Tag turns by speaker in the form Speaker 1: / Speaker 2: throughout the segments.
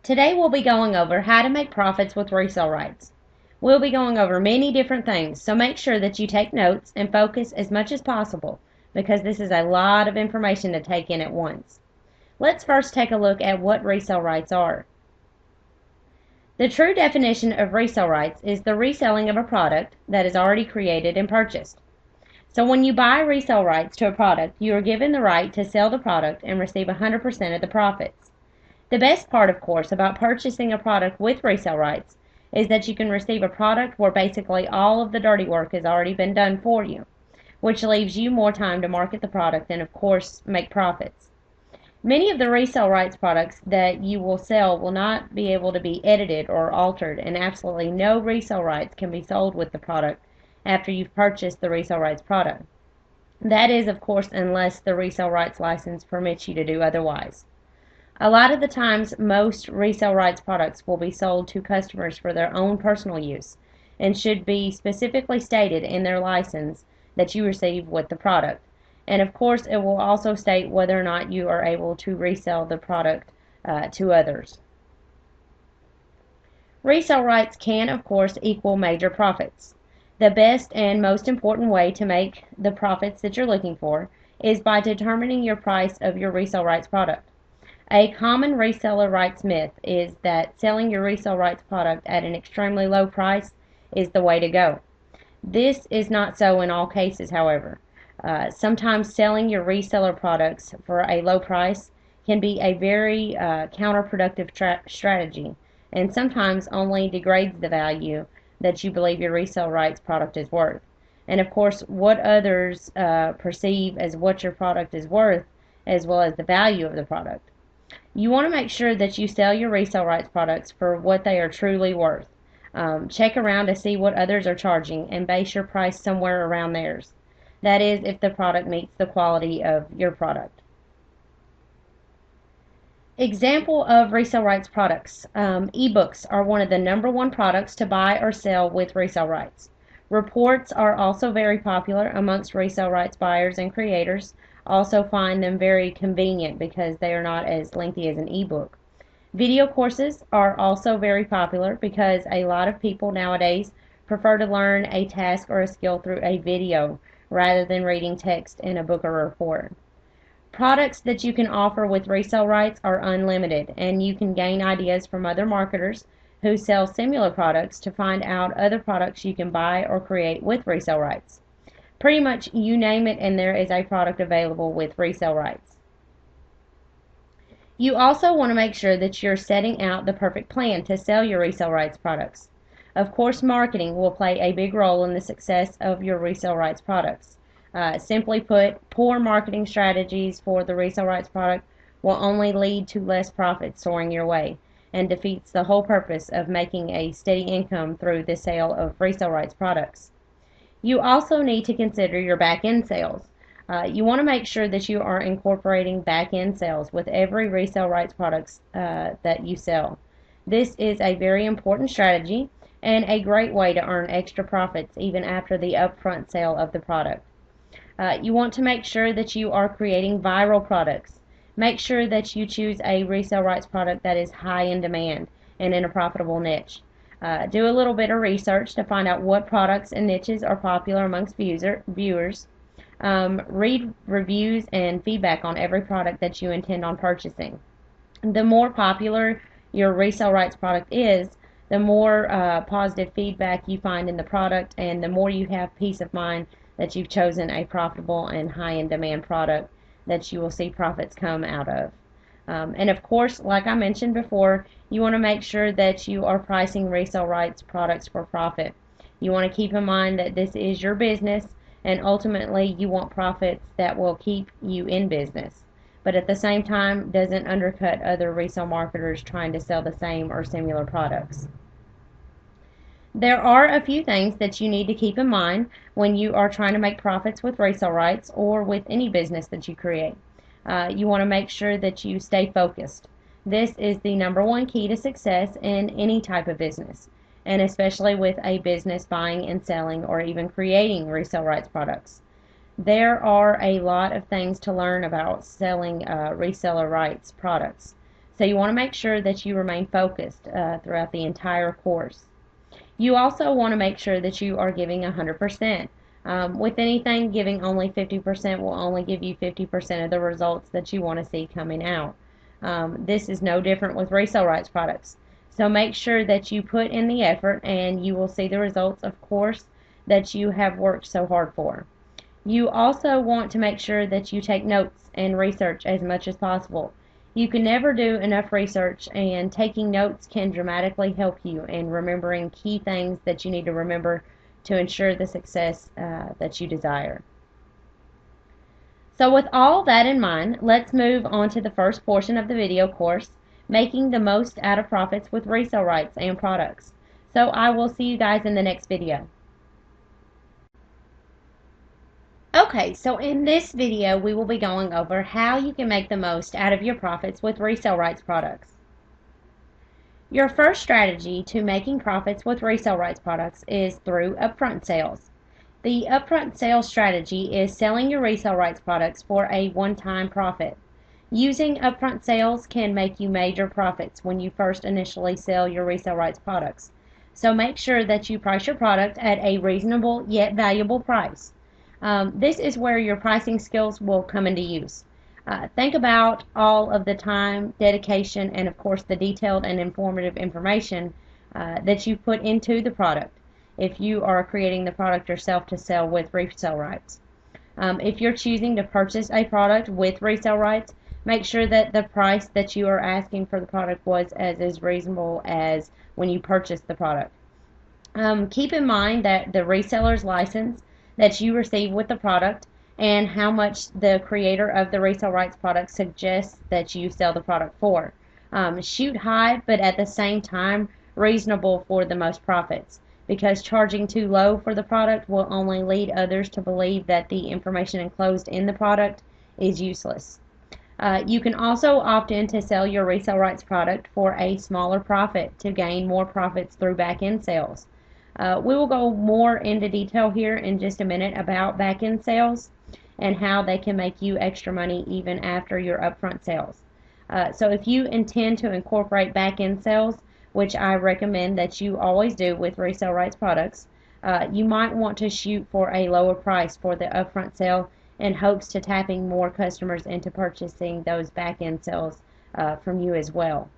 Speaker 1: Today we'll be going over how to make profits with resale rights. We'll be going over many different things, so make sure that you take notes and focus as much as possible because this is a lot of information to take in at once. Let's first take a look at what resale rights are. The true definition of resale rights is the reselling of a product that is already created and purchased. So when you buy resale rights to a product, you are given the right to sell the product and receive 100% of the profits. The best part, of course, about purchasing a product with resale rights is that you can receive a product where basically all of the dirty work has already been done for you, which leaves you more time to market the product and, of course, make profits. Many of the resale rights products that you will sell will not be able to be edited or altered, and absolutely no resale rights can be sold with the product after you've purchased the resale rights product. That is, of course, unless the resale rights license permits you to do otherwise. A lot of the times, most resale rights products will be sold to customers for their own personal use and should be specifically stated in their license that you receive with the product. And of course, it will also state whether or not you are able to resell the product to others. Resale rights can, of course, equal major profits. The best and most important way to make the profits that you're looking for is by determining your price of your resale rights product. A common reseller rights myth is that selling your resale rights product at an extremely low price is the way to go. This is not so in all cases, however. Sometimes selling your reseller products for a low price can be a very counterproductive strategy, and sometimes only degrades the value that you believe your resale rights product is worth. And of course, what others perceive as what your product is worth, as well as the value of the product. You want to make sure that you sell your resale rights products for what they are truly worth. Check around to see what others are charging and base your price somewhere around theirs. That is, if the product meets the quality of your product. Example of resale rights products. Ebooks are one of the #1 products to buy or sell with resale rights. Reports are also very popular amongst resale rights buyers and creators. Also find them very convenient because they are not as lengthy as an ebook. Video courses are also very popular because a lot of people nowadays prefer to learn a task or a skill through a video rather than reading text in a book or report. Products that you can offer with resale rights are unlimited, and you can gain ideas from other marketers who sell similar products to find out other products you can buy or create with resale rights. Pretty much you name it and there is a product available with resale rights. You also want to make sure that you're setting out the perfect plan to sell your resale rights products. Of course, marketing will play a big role in the success of your resale rights products. Simply put, poor marketing strategies for the resale rights product will only lead to less profits soaring your way and defeats the whole purpose of making a steady income through the sale of resale rights products. You also need to consider your back-end sales. You want to make sure that you are incorporating back-end sales with every resale rights products that you sell. This is a very important strategy and a great way to earn extra profits even after the upfront sale of the product. You want to make sure that you are creating viral products. Make sure that you choose a resale rights product that is high in demand and in a profitable niche. Do a little bit of research to find out what products and niches are popular amongst viewers. Read reviews and feedback on every product that you intend on purchasing. The more popular your resale rights product is, the more positive feedback you find in the product, and the more you have peace of mind that you've chosen a profitable and high in demand product that you will see profits come out of. And of course, like I mentioned before, you want to make sure that you are pricing resale rights products for profit. You want to keep in mind that this is your business, and ultimately you want profits that will keep you in business, but at the same time doesn't undercut other resale marketers trying to sell the same or similar products. There are a few things that you need to keep in mind when you are trying to make profits with resale rights or with any business that you create. You want to make sure that you stay focused. This is the #1 key to success in any type of business, and especially with a business buying and selling or even creating resale rights products. There are a lot of things to learn about selling reseller rights products. So you want to make sure that you remain focused throughout the entire course. You also want to make sure that you are giving 100%. With anything, giving only 50% will only give you 50% of the results that you want to see coming out. This is no different with resale rights products. So make sure that you put in the effort and you will see the results, of course, that you have worked so hard for. You also want to make sure that you take notes and research as much as possible. You can never do enough research, and taking notes can dramatically help you in remembering key things that you need to remember to ensure the success that you desire. So with all that in mind, let's move on to the first portion of the video course, making the most out of profits with resale rights and products. So I will see you guys in the next video. Okay, so in this video we will be going over how you can make the most out of your profits with resale rights products. Your first strategy to making profits with resale rights products is through upfront sales. The upfront sales strategy is selling your resale rights products for a one-time profit. Using upfront sales can make you major profits when you first initially sell your resale rights products. So make sure that you price your product at a reasonable yet valuable price. This is where your pricing skills will come into use. Think about all of the time, dedication, and of course the detailed and informative information that you put into the product if you are creating the product yourself to sell with resale rights. If you're choosing to purchase a product with resale rights, make sure that the price that you are asking for the product was as reasonable as when you purchased the product. Keep in mind that the reseller's license that you receive with the product and how much the creator of the resale rights product suggests that you sell the product for. Shoot high, but at the same time reasonable for the most profits, because charging too low for the product will only lead others to believe that the information enclosed in the product is useless. You can also opt in to sell your resale rights product for a smaller profit to gain more profits through back-end sales. We will go more into detail here in just a minute about back-end sales and how they can make you extra money even after your upfront sales. So if you intend to incorporate back-end sales, which I recommend that you always do with resale rights products, you might want to shoot for a lower price for the upfront sale in hopes to tapping more customers into purchasing those back-end sales from you as well.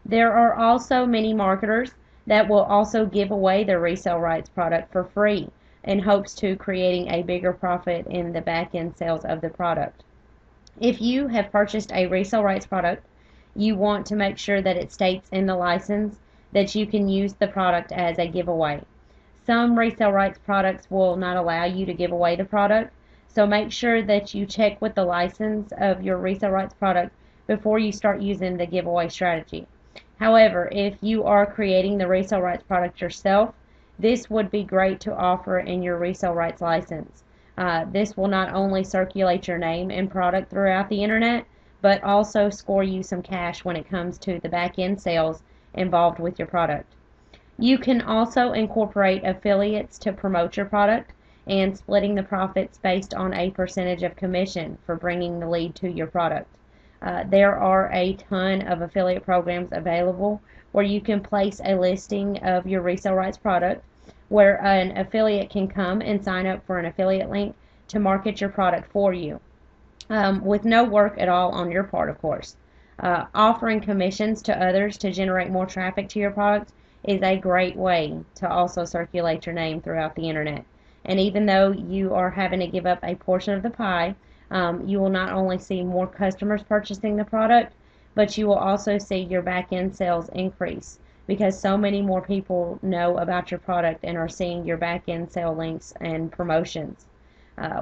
Speaker 1: There are also many marketers that will also give away their resale rights product for free in hopes to creating a bigger profit in the back-end sales of the product. If you have purchased a resale rights product, you want to make sure that it states in the license that you can use the product as a giveaway. Some resale rights products will not allow you to give away the product, so make sure that you check with the license of your resale rights product before you start using the giveaway strategy. However, if you are creating the resale rights product yourself, this would be great to offer in your resale rights license. This will not only circulate your name and product throughout the internet, but also score you some cash when it comes to the back-end sales involved with your product. You can also incorporate affiliates to promote your product and splitting the profits based on a percentage of commission for bringing the lead to your product. There are a ton of affiliate programs available where you can place a listing of your resale rights product where an affiliate can come and sign up for an affiliate link to market your product for you with no work at all on your part, of course. Offering commissions to others to generate more traffic to your product is a great way to also circulate your name throughout the internet. And even though you are having to give up a portion of the pie, you will not only see more customers purchasing the product, but you will also see your back-end sales increase because so many more people know about your product and are seeing your back-end sale links and promotions.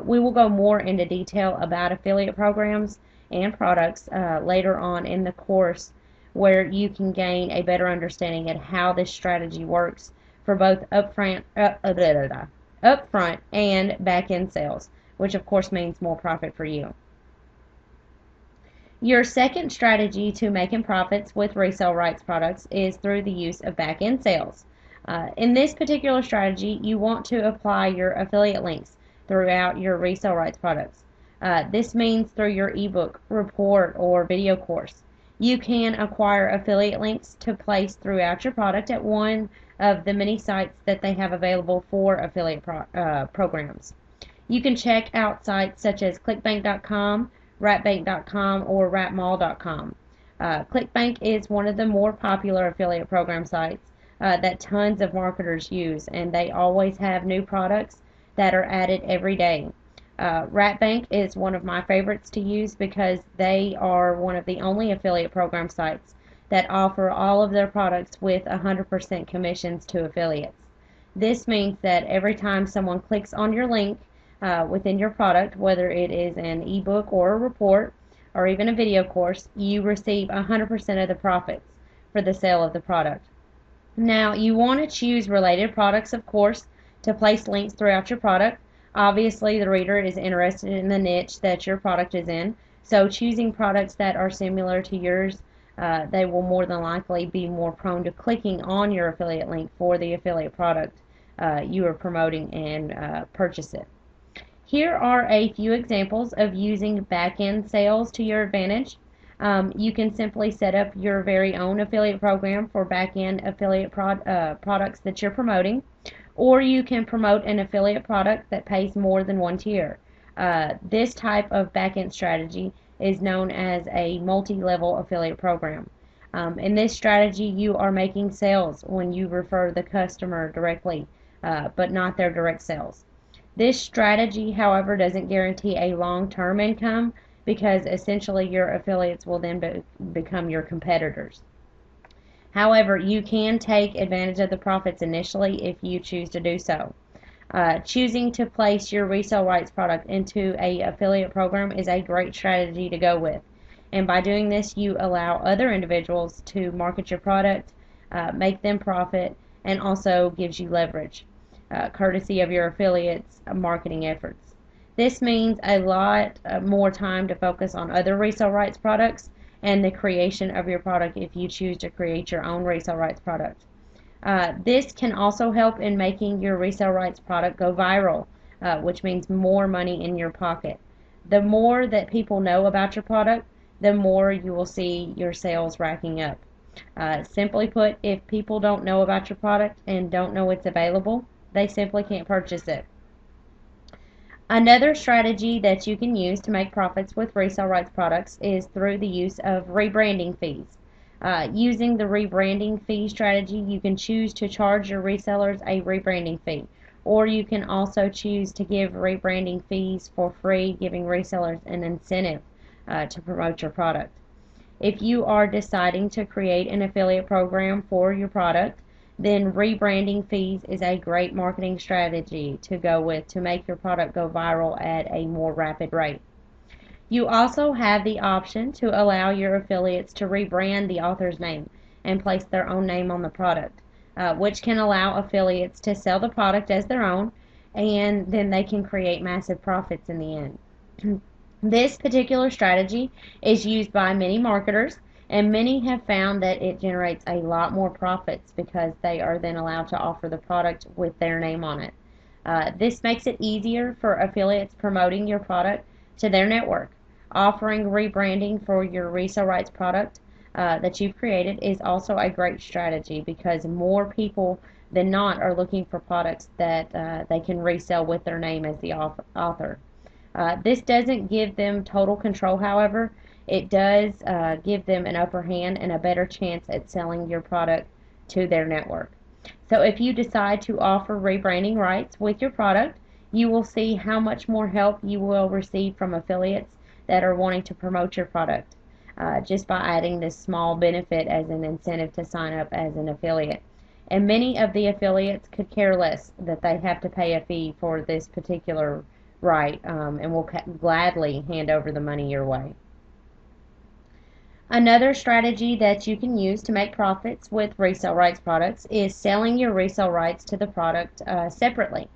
Speaker 1: We will go more into detail about affiliate programs and products later on in the course, where you can gain a better understanding of how this strategy works for both upfront and back-end sales, which of course means more profit for you. Your second strategy to making profits with resale rights products is through the use of back-end sales. In this particular strategy, you want to apply your affiliate links throughout your resale rights products. This means through your ebook, report, or video course. You can acquire affiliate links to place throughout your product at one of the many sites that they have available for affiliate programs. You can check out sites such as clickbank.com, ratbank.com, or ratmall.com. Clickbank is one of the more popular affiliate program sites that tons of marketers use, and they always have new products that are added every day. Ratbank is one of my favorites to use because they are one of the only affiliate program sites that offer all of their products with 100% commissions to affiliates. This means that every time someone clicks on your link within your product, whether it is an ebook or a report or even a video course, you receive 100% of the profits for the sale of the product. Now, you want to choose related products, of course, to place links throughout your product. Obviously, the reader is interested in the niche that your product is in, so choosing products that are similar to yours, they will more than likely be more prone to clicking on your affiliate link for the affiliate product you are promoting and purchase it. Here are a few examples of using back-end sales to your advantage. You can simply set up your very own affiliate program for back-end affiliate products that you're promoting, or you can promote an affiliate product that pays more than one tier. This type of back-end strategy is known as a multi-level affiliate program. In this strategy, you are making sales when you refer the customer directly, but not their direct sales. This strategy, however, doesn't guarantee a long-term income because essentially your affiliates will then become your competitors. However, you can take advantage of the profits initially if you choose to do so. Choosing to place your resale rights product into a affiliate program is a great strategy to go with. And by doing this, you allow other individuals to market your product, make them profit, and also gives you leverage, courtesy of your affiliates' marketing efforts. This means a lot more time to focus on other resale rights products and the creation of your product if you choose to create your own resale rights product. This can also help in making your resale rights product go viral, which means more money in your pocket. The more that people know about your product, the more you will see your sales racking up. Simply put, if people don't know about your product and don't know it's available, they simply can't purchase it. Another strategy that you can use to make profits with resale rights products is through the use of rebranding fees. Using the rebranding fee strategy, you can choose to charge your resellers a rebranding fee, or you can also choose to give rebranding fees for free, giving resellers an incentive to promote your product. If you are deciding to create an affiliate program for your product, then rebranding fees is a great marketing strategy to go with to make your product go viral at a more rapid rate. You also have the option to allow your affiliates to rebrand the author's name and place their own name on the product, which can allow affiliates to sell the product as their own, and then they can create massive profits in the end. This particular strategy is used by many marketers, and many have found that it generates a lot more profits because they are then allowed to offer the product with their name on it. This makes it easier for affiliates promoting your product to their network. Offering rebranding for your resale rights product that you've created is also a great strategy because more people than not are looking for products that they can resell with their name as the author. This doesn't give them total control, however. It does give them an upper hand and a better chance at selling your product to their network. So if you decide to offer rebranding rights with your product, you will see how much more help you will receive from affiliates that are wanting to promote your product just by adding this small benefit as an incentive to sign up as an affiliate. And many of the affiliates could care less that they have to pay a fee for this particular right and will gladly hand over the money your way. Another strategy that you can use to make profits with resale rights products is selling your resale rights to the product separately.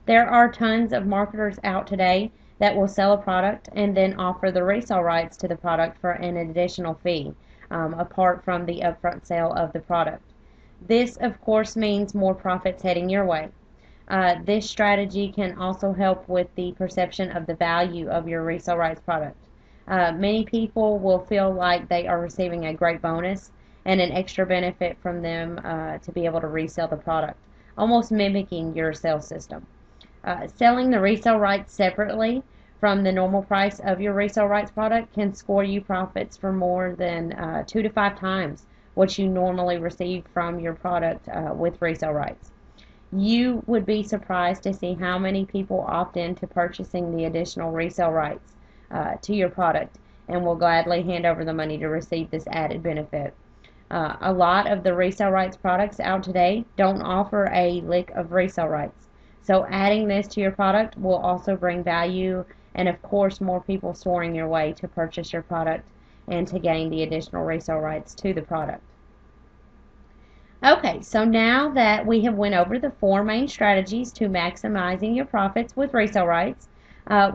Speaker 1: There are tons of marketers out today that will sell a product and then offer the resale rights to the product for an additional fee, apart from the upfront sale of the product. This, of course, means more profits heading your way. This strategy can also help with the perception of the value of your resale rights product. Many people will feel like they are receiving a great bonus and an extra benefit from them to be able to resell the product, almost mimicking your sales system. Selling the resale rights separately from the normal price of your resale rights product can score you profits for more than 2 to 5 times what you normally receive from your product with resale rights. You would be surprised to see how many people opt into purchasing the additional resale rights to your product and will gladly hand over the money to receive this added benefit. A lot of the resale rights products out today don't offer a lick of resale rights. So adding this to your product will also bring value and, of course, more people soaring your way to purchase your product and to gain the additional resale rights to the product. Okay, so now that we have went over the 4 main strategies to maximizing your profits with resale rights,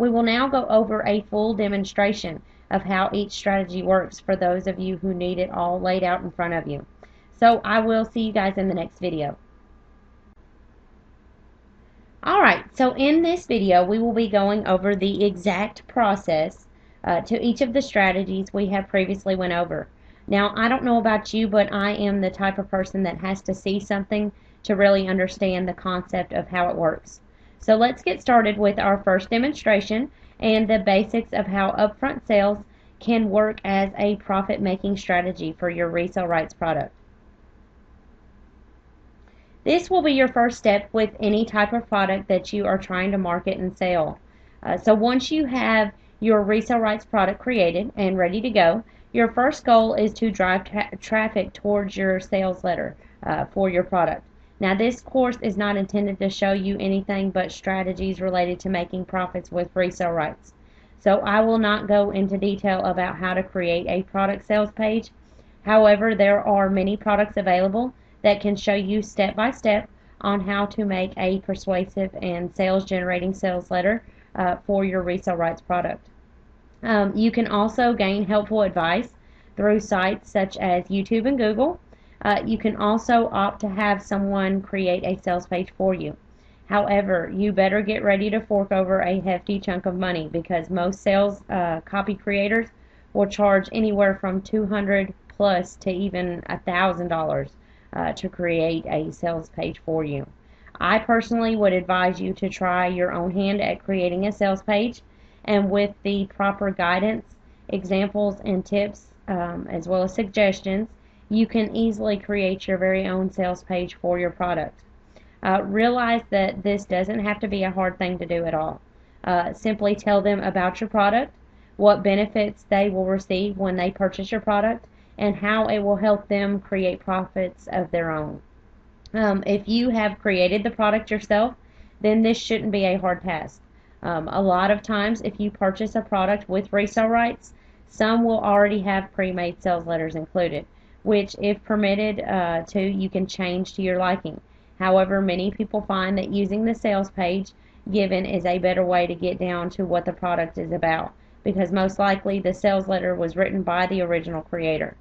Speaker 1: we will now go over a full demonstration of how each strategy works for those of you who need it all laid out in front of you. So I will see you guys in the next video. Alright, so in this video we will be going over the exact process to each of the strategies we have previously went over. Now, I don't know about you, but I am the type of person that has to see something to really understand the concept of how it works. So let's get started with our first demonstration and the basics of how upfront sales can work as a profit-making strategy for your resale rights product. This will be your first step with any type of product that you are trying to market and sell. So once you have your resale rights product created and ready to go, your first goal is to drive traffic towards your sales letter for your product. Now, this course is not intended to show you anything but strategies related to making profits with resale rights. So I will not go into detail about how to create a product sales page. However, there are many products available that can show you step by step on how to make a persuasive and sales generating sales letter for your resale rights product. You can also gain helpful advice through sites such as YouTube and Google. You can also opt to have someone create a sales page for you. However, you better get ready to fork over a hefty chunk of money because most sales copy creators will charge anywhere from $200 plus to even $1,000 to create a sales page for you. I personally would advise you to try your own hand at creating a sales page, and with the proper guidance, examples, and tips, as well as suggestions, you can easily create your very own sales page for your product. Realize that this doesn't have to be a hard thing to do at all. Simply tell them about your product, what benefits they will receive when they purchase your product, and how it will help them create profits of their own. If you have created the product yourself, then this shouldn't be a hard task. A lot of times, if you purchase a product with resale rights, some will already have pre-made sales letters included, which, if permitted to, you can change to your liking. However, many people find that using the sales page given is a better way to get down to what the product is about, because most likely the sales letter was written by the original creator.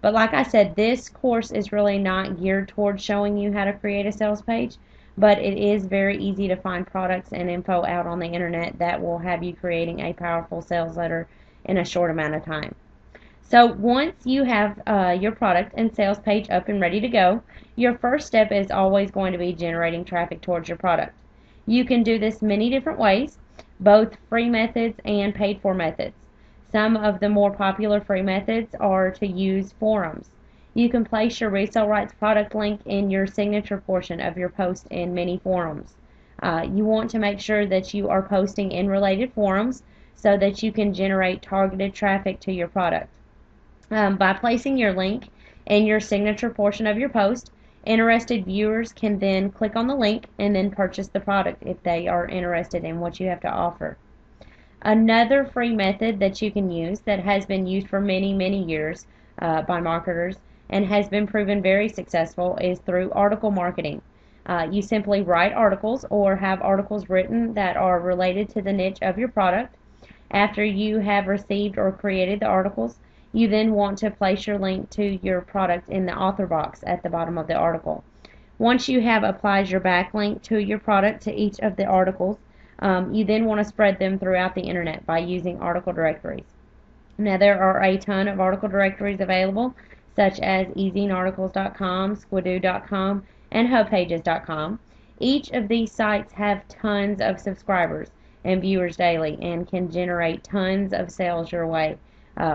Speaker 1: But like I said, this course is really not geared towards showing you how to create a sales page, but it is very easy to find products and info out on the internet that will have you creating a powerful sales letter in a short amount of time. So once you have your product and sales page up and ready to go, your first step is always going to be generating traffic towards your product. You can do this many different ways, both free methods and paid for methods. Some of the more popular free methods are to use forums. You can place your resale rights product link in your signature portion of your post in many forums. You want to make sure that you are posting in related forums so that you can generate targeted traffic to your product. By placing your link in your signature portion of your post, interested viewers can then click on the link and then purchase the product if they are interested in what you have to offer. Another free method that you can use that has been used for many, many years by marketers and has been proven very successful is through article marketing. You simply write articles or have articles written that are related to the niche of your product. After you have received or created the articles, you then want to place your link to your product in the author box at the bottom of the article. Once you have applied your backlink to your product to each of the articles, you then want to spread them throughout the internet by using article directories. Now, there are a ton of article directories available, such as easyinarticles.com, squidoo.com, and hubpages.com. Each of these sites have tons of subscribers and viewers daily and can generate tons of sales your way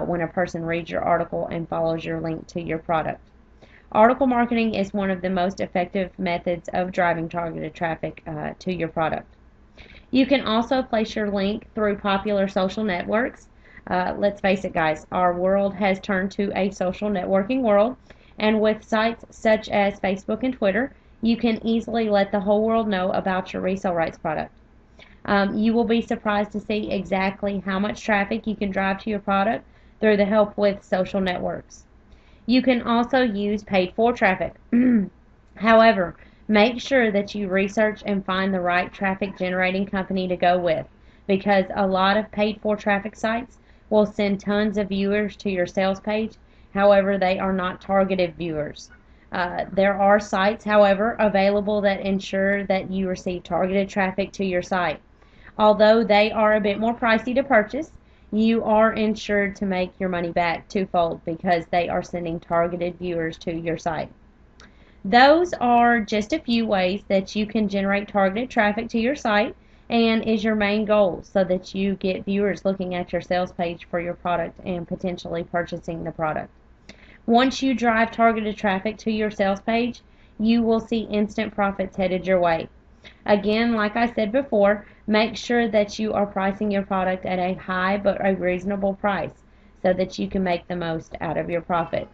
Speaker 1: when a person reads your article and follows your link to your product. Article marketing is one of the most effective methods of driving targeted traffic to your product. You can also place your link through popular social networks. Let's face it, guys, our world has turned to a social networking world, and with sites such as Facebook and Twitter, you can easily let the whole world know about your resale rights product. You will be surprised to see exactly how much traffic you can drive to your product through the help with social networks. You can also use paid for traffic. However, make sure that you research and find the right traffic generating company to go with, because a lot of paid for traffic sites will send tons of viewers to your sales page. However, they are not targeted viewers. There are sites, however, available that ensure that you receive targeted traffic to your site. Although they are a bit more pricey to purchase, you are insured to make your money back twofold because they are sending targeted viewers to your site. Those are just a few ways that you can generate targeted traffic to your site and is your main goal so that you get viewers looking at your sales page for your product and potentially purchasing the product. Once you drive targeted traffic to your sales page, you will see instant profits headed your way. Again, like I said before, make sure that you are pricing your product at a high but a reasonable price so that you can make the most out of your profits.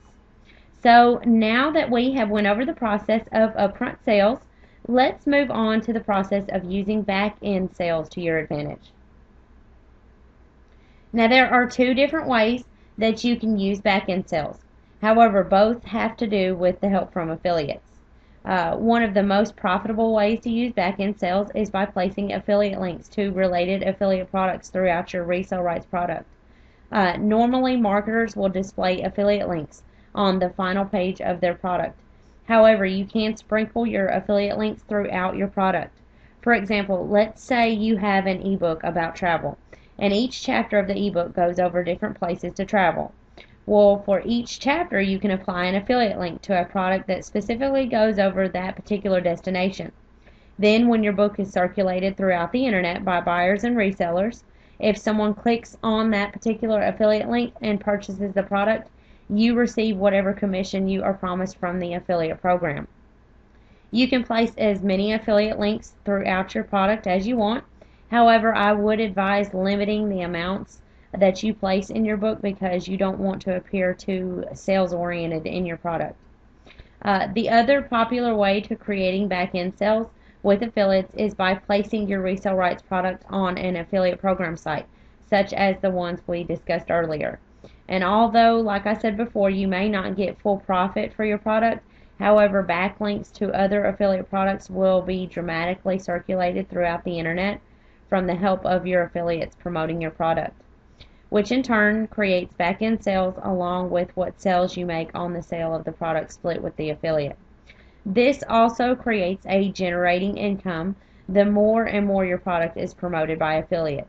Speaker 1: So now that we have went over the process of upfront sales, let's move on to the process of using back-end sales to your advantage. Now, there are two different ways that you can use back-end sales. However, both have to do with the help from affiliates. One of the most profitable ways to use back-end sales is by placing affiliate links to related affiliate products throughout your resale rights product. Normally, marketers will display affiliate links on the final page of their product. However, you can sprinkle your affiliate links throughout your product. For example, let's say you have an ebook about travel, and each chapter of the ebook goes over different places to travel. Well, for each chapter, you can apply an affiliate link to a product that specifically goes over that particular destination. Then, when your book is circulated throughout the internet by buyers and resellers, if someone clicks on that particular affiliate link and purchases the product, you receive whatever commission you are promised from the affiliate program. You can place as many affiliate links throughout your product as you want. However, I would advise limiting the amounts that you place in your book because you don't want to appear too sales oriented in your product. The other popular way to creating back-end sales with affiliates is by placing your resale rights product on an affiliate program site, such as the ones we discussed earlier. And although, like I said before, you may not get full profit for your product, however, backlinks to other affiliate products will be dramatically circulated throughout the internet from the help of your affiliates promoting your product, which in turn creates back-end sales along with what sales you make on the sale of the product split with the affiliate. This also creates a generating income the more and more your product is promoted by affiliates.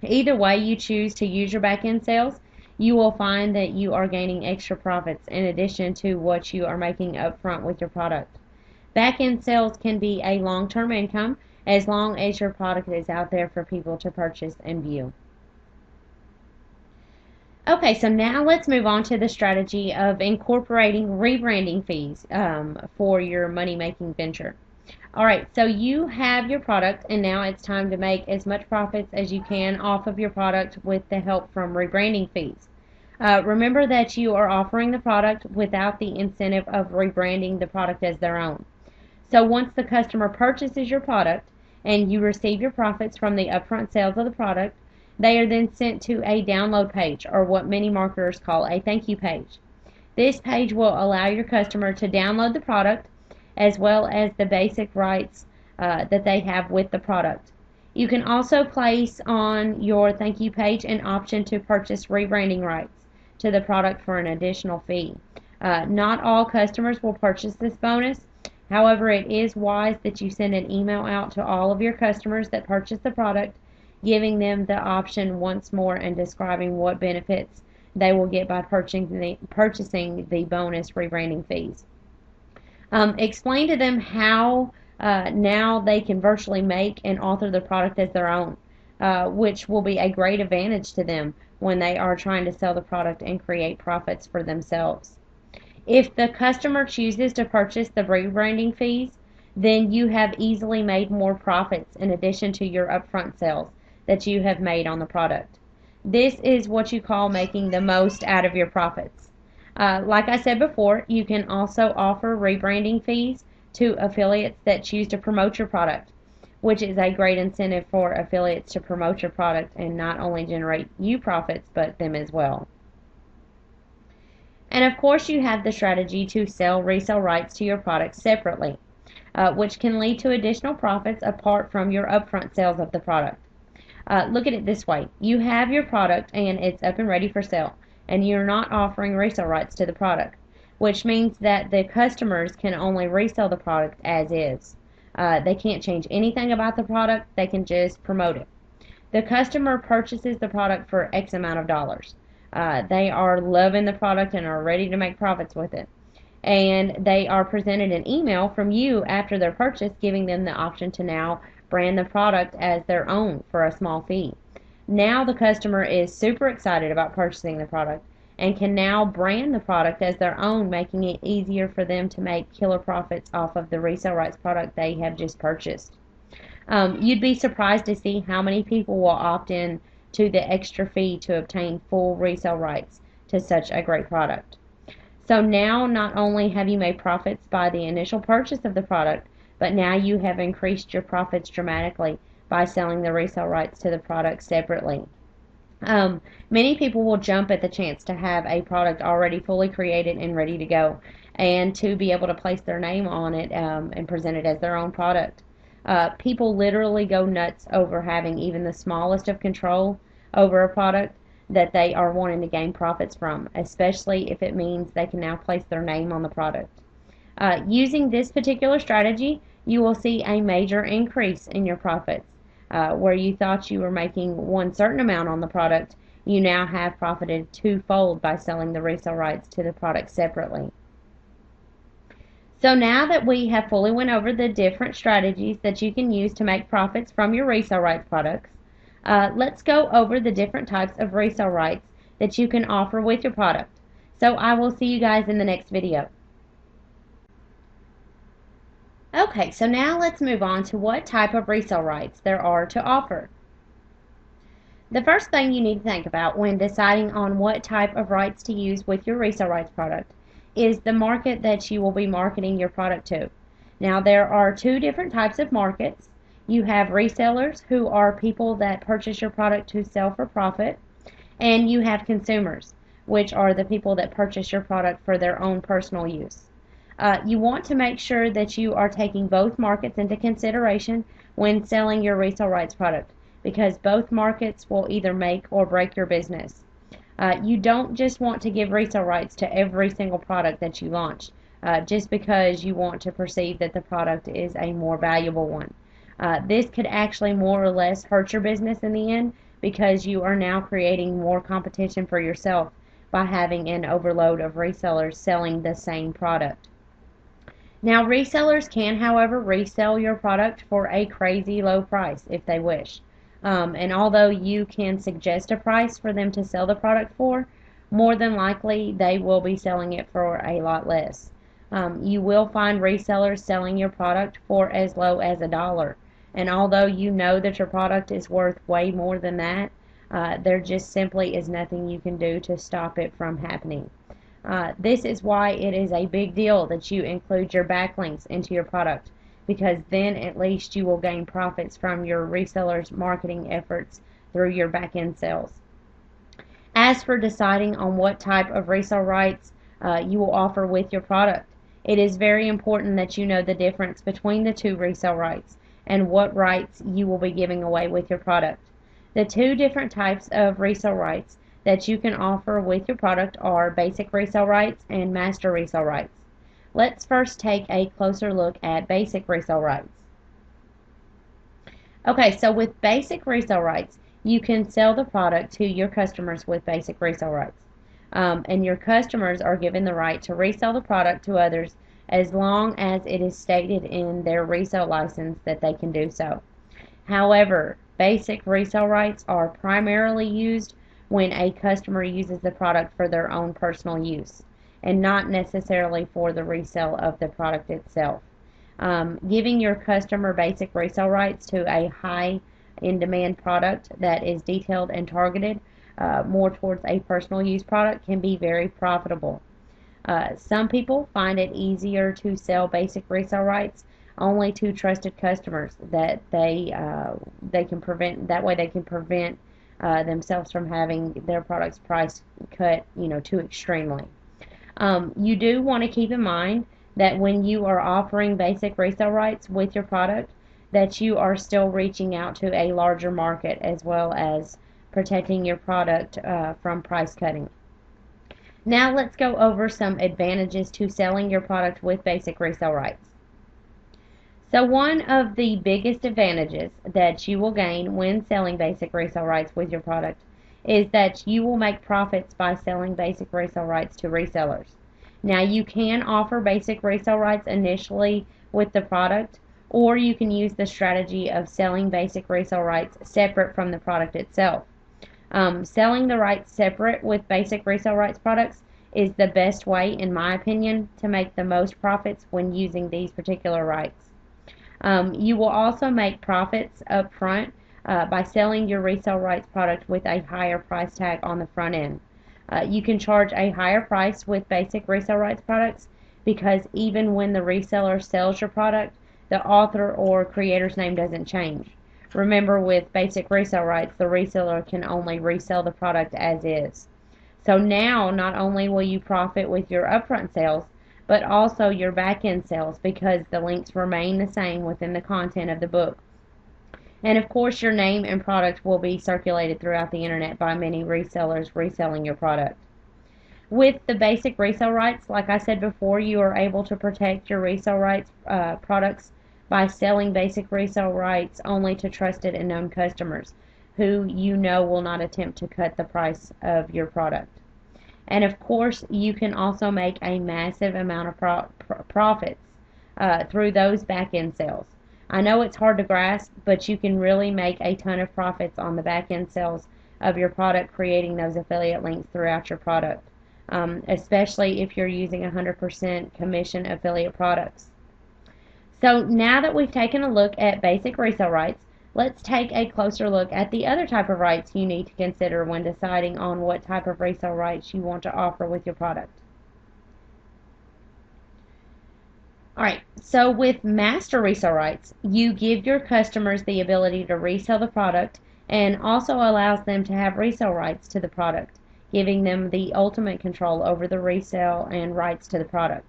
Speaker 1: Either way you choose to use your back-end sales, you will find that you are gaining extra profits in addition to what you are making upfront with your product. Back-end sales can be a long-term income as long as your product is out there for people to purchase and view. Okay, so now let's move on to the strategy of incorporating rebranding fees for your money-making venture. Alright, so you have your product and now it's time to make as much profits as you can off of your product with the help from rebranding fees. Remember that you are offering the product without the incentive of rebranding the product as their own. So once the customer purchases your product and you receive your profits from the upfront sales of the product, they are then sent to a download page, or what many marketers call a thank you page. This page will allow your customer to download the product as well as the basic rights that they have with the product. You can also place on your thank you page an option to purchase rebranding rights to the product for an additional fee. Not all customers will purchase this bonus. However, it is wise that you send an email out to all of your customers that purchase the product giving them the option once more and describing what benefits they will get by purchasing the bonus rebranding fees. Explain to them how now they can virtually make and author the product as their own, which will be a great advantage to them when they are trying to sell the product and create profits for themselves. If the customer chooses to purchase the rebranding fees, then you have easily made more profits in addition to your upfront sales that you have made on the product. This is what you call making the most out of your profits. Like I said before, you can also offer rebranding fees to affiliates that choose to promote your product, which is a great incentive for affiliates to promote your product and not only generate you profits, but them as well. And of course, you have the strategy to sell resale rights to your product separately, which can lead to additional profits apart from your upfront sales of the product. Look at it this way. You have your product and it's up and ready for sale, and you're not offering resale rights to the product, which means that the customers can only resell the product as is. They can't change anything about the product, they can just promote it. The customer purchases the product for X amount of dollars. They are loving the product and are ready to make profits with it. And they are presented an email from you after their purchase giving them the option to now brand the product as their own for a small fee. Now the customer is super excited about purchasing the product and can now brand the product as their own, making it easier for them to make killer profits off of the resale rights product they have just purchased. You'd be surprised to see how many people will opt in to the extra fee to obtain full resale rights to such a great product. So now not only have you made profits by the initial purchase of the product, but now you have increased your profits dramatically by selling the resale rights to the product separately. Many people will jump at the chance to have a product already fully created and ready to go, and to be able to place their name on it and present it as their own product. People literally go nuts over having even the smallest of control over a product that they are wanting to gain profits from, especially if it means they can now place their name on the product. Using this particular strategy, you will see a major increase in your profits. Where you thought you were making one certain amount on the product, you now have profited twofold by selling the resale rights to the product separately. So now that we have fully went over the different strategies that you can use to make profits from your resale rights products, let's go over the different types of resale rights that you can offer with your product. So I will see you guys in the next video. Okay, so now let's move on to what type of resale rights there are to offer. The first thing you need to think about when deciding on what type of rights to use with your resale rights product is the market that you will be marketing your product to. Now, there are two different types of markets. You have resellers, who are people that purchase your product to sell for profit, and you have consumers, which are the people that purchase your product for their own personal use. You want to make sure that you are taking both markets into consideration when selling your resale rights product, because both markets will either make or break your business. You don't just want to give resale rights to every single product that you launch, just because you want to perceive that the product is a more valuable one. This could actually more or less hurt your business in the end, because you are now creating more competition for yourself by having an overload of resellers selling the same product. Now, resellers can, however, resell your product for a crazy low price if they wish. And although you can suggest a price for them to sell the product for, more than likely they will be selling it for a lot less. You will find resellers selling your product for as low as $1. And although you know that your product is worth way more than that, there just simply is nothing you can do to stop it from happening. This is why it is a big deal that you include your backlinks into your product, because then at least you will gain profits from your resellers' marketing efforts through your back-end sales. As for deciding on what type of resale rights you will offer with your product, it is very important that you know the difference between the two resale rights and what rights you will be giving away with your product. The two different types of resale rights that you can offer with your product are basic resale rights and master resale rights. Let's first take a closer look at basic resale rights. Okay, so with basic resale rights, you can sell the product to your customers with basic resale rights. And your customers are given the right to resell the product to others as long as it is stated in their resale license that they can do so. However, basic resale rights are primarily used when a customer uses the product for their own personal use and not necessarily for the resale of the product itself. Giving your customer basic resale rights to a high in demand product that is detailed and targeted more towards a personal use product can be very profitable. Some people find it easier to sell basic resale rights only to trusted customers that they can prevent that way they can prevent themselves from having their product's price cut too extremely. You do want to keep in mind that when you are offering basic resale rights with your product, that you are still reaching out to a larger market as well as protecting your product from price cutting. Now let's go over some advantages to selling your product with basic resale rights. So one of the biggest advantages that you will gain when selling basic resale rights with your product is that you will make profits by selling basic resale rights to resellers. Now you can offer basic resale rights initially with the product, or you can use the strategy of selling basic resale rights separate from the product itself. Selling the rights separate with basic resale rights products is the best way, in my opinion, to make the most profits when using these particular rights. You will also make profits up front by selling your resale rights product with a higher price tag on the front end. You can charge a higher price with basic resale rights products because even when the reseller sells your product, the author or creator's name doesn't change. Remember, with basic resale rights, the reseller can only resell the product as is. So now, not only will you profit with your upfront sales, but also your back-end sales because the links remain the same within the content of the book. And of course, your name and product will be circulated throughout the internet by many resellers reselling your product. With the basic resale rights, like I said before, you are able to protect your resale rights products by selling basic resale rights only to trusted and known customers who you know will not attempt to cut the price of your product. And of course, you can also make a massive amount of profits through those back-end sales. I know it's hard to grasp, but you can really make a ton of profits on the back-end sales of your product, creating those affiliate links throughout your product, especially if you're using 100% commission affiliate products. So now that we've taken a look at basic resale rights, let's take a closer look at the other type of rights you need to consider when deciding on what type of resale rights you want to offer with your product. Alright, so with master resale rights, you give your customers the ability to resell the product and also allows them to have resale rights to the product, giving them the ultimate control over the resale and rights to the product.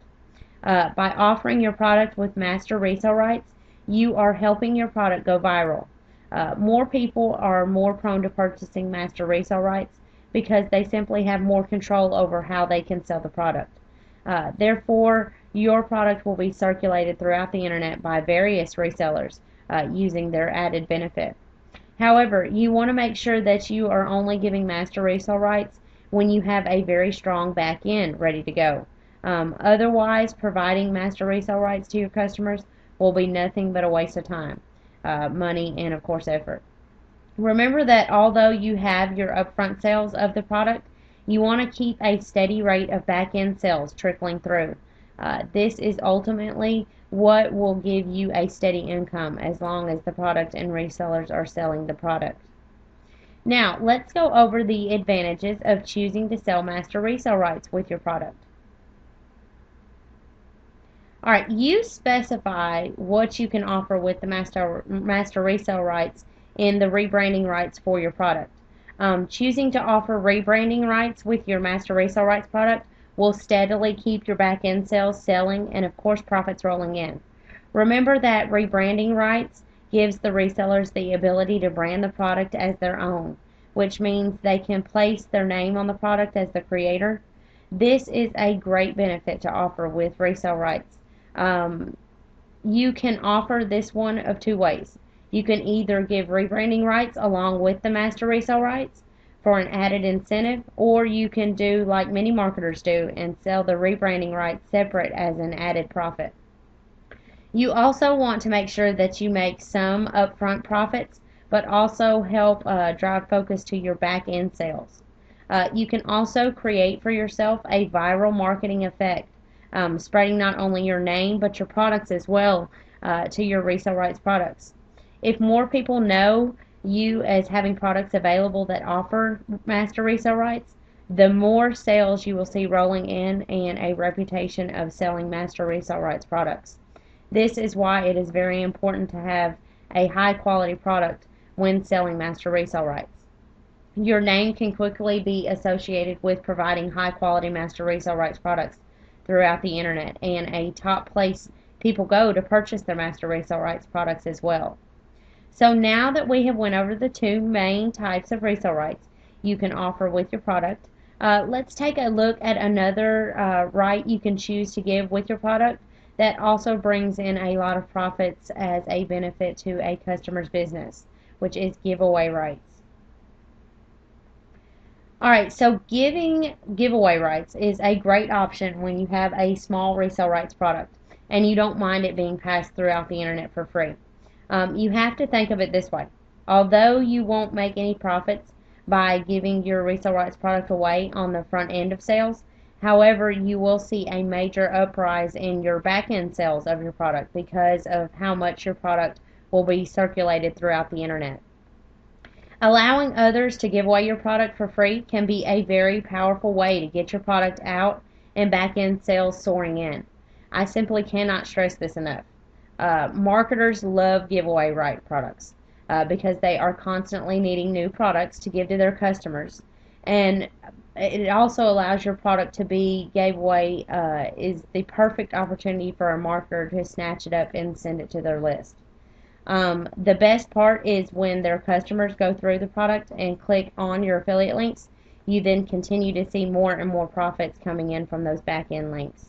Speaker 1: By offering your product with master resale rights, you are helping your product go viral. More people are more prone to purchasing master resale rights because they simply have more control over how they can sell the product. Therefore, your product will be circulated throughout the internet by various resellers using their added benefit. However, you want to make sure that you are only giving master resale rights when you have a very strong back end ready to go. Otherwise, providing master resale rights to your customers will be nothing but a waste of time, money, and of course effort. Remember that although you have your upfront sales of the product, you want to keep a steady rate of back-end sales trickling through. This is ultimately what will give you a steady income as long as the product and resellers are selling the product. Now, let's go over the advantages of choosing to sell master resale rights with your product. Alright, you specify what you can offer with the master resale rights in the rebranding rights for your product. Choosing to offer rebranding rights with your master resale rights product will steadily keep your back end sales selling and of course profits rolling in. Remember that rebranding rights gives the resellers the ability to brand the product as their own, which means they can place their name on the product as the creator. This is a great benefit to offer with resale rights. You can offer this one of two ways. You can either give rebranding rights along with the master resale rights for an added incentive, or you can do like many marketers do and sell the rebranding rights separate as an added profit. You also want to make sure that you make some upfront profits, but also help drive focus to your back end sales. You can also create for yourself a viral marketing effect, spreading not only your name but your products as well to your resale rights products. If more people know you as having products available that offer master resale rights, the more sales you will see rolling in and a reputation of selling master resale rights products. This is why it is very important to have a high quality product when selling master resale rights. Your name can quickly be associated with providing high quality master resale rights products throughout the internet, and a top place people go to purchase their master resale rights products as well. So now that we have went over the two main types of resale rights you can offer with your product, let's take a look at another right you can choose to give with your product that also brings in a lot of profits as a benefit to a customer's business, which is giveaway rights. Alright, so giving giveaway rights is a great option when you have a small resale rights product and you don't mind it being passed throughout the internet for free. You have to think of it this way. Although you won't make any profits by giving your resale rights product away on the front end of sales, however, you will see a major uprise in your back end sales of your product because of how much your product will be circulated throughout the internet. Allowing others to give away your product for free can be a very powerful way to get your product out and back end sales soaring in. I simply cannot stress this enough. Marketers love giveaway right products because they are constantly needing new products to give to their customers, and it also allows your product to be gave away is the perfect opportunity for a marketer to snatch it up and send it to their list. The best part is when their customers go through the product and click on your affiliate links, you then continue to see more and more profits coming in from those back end links.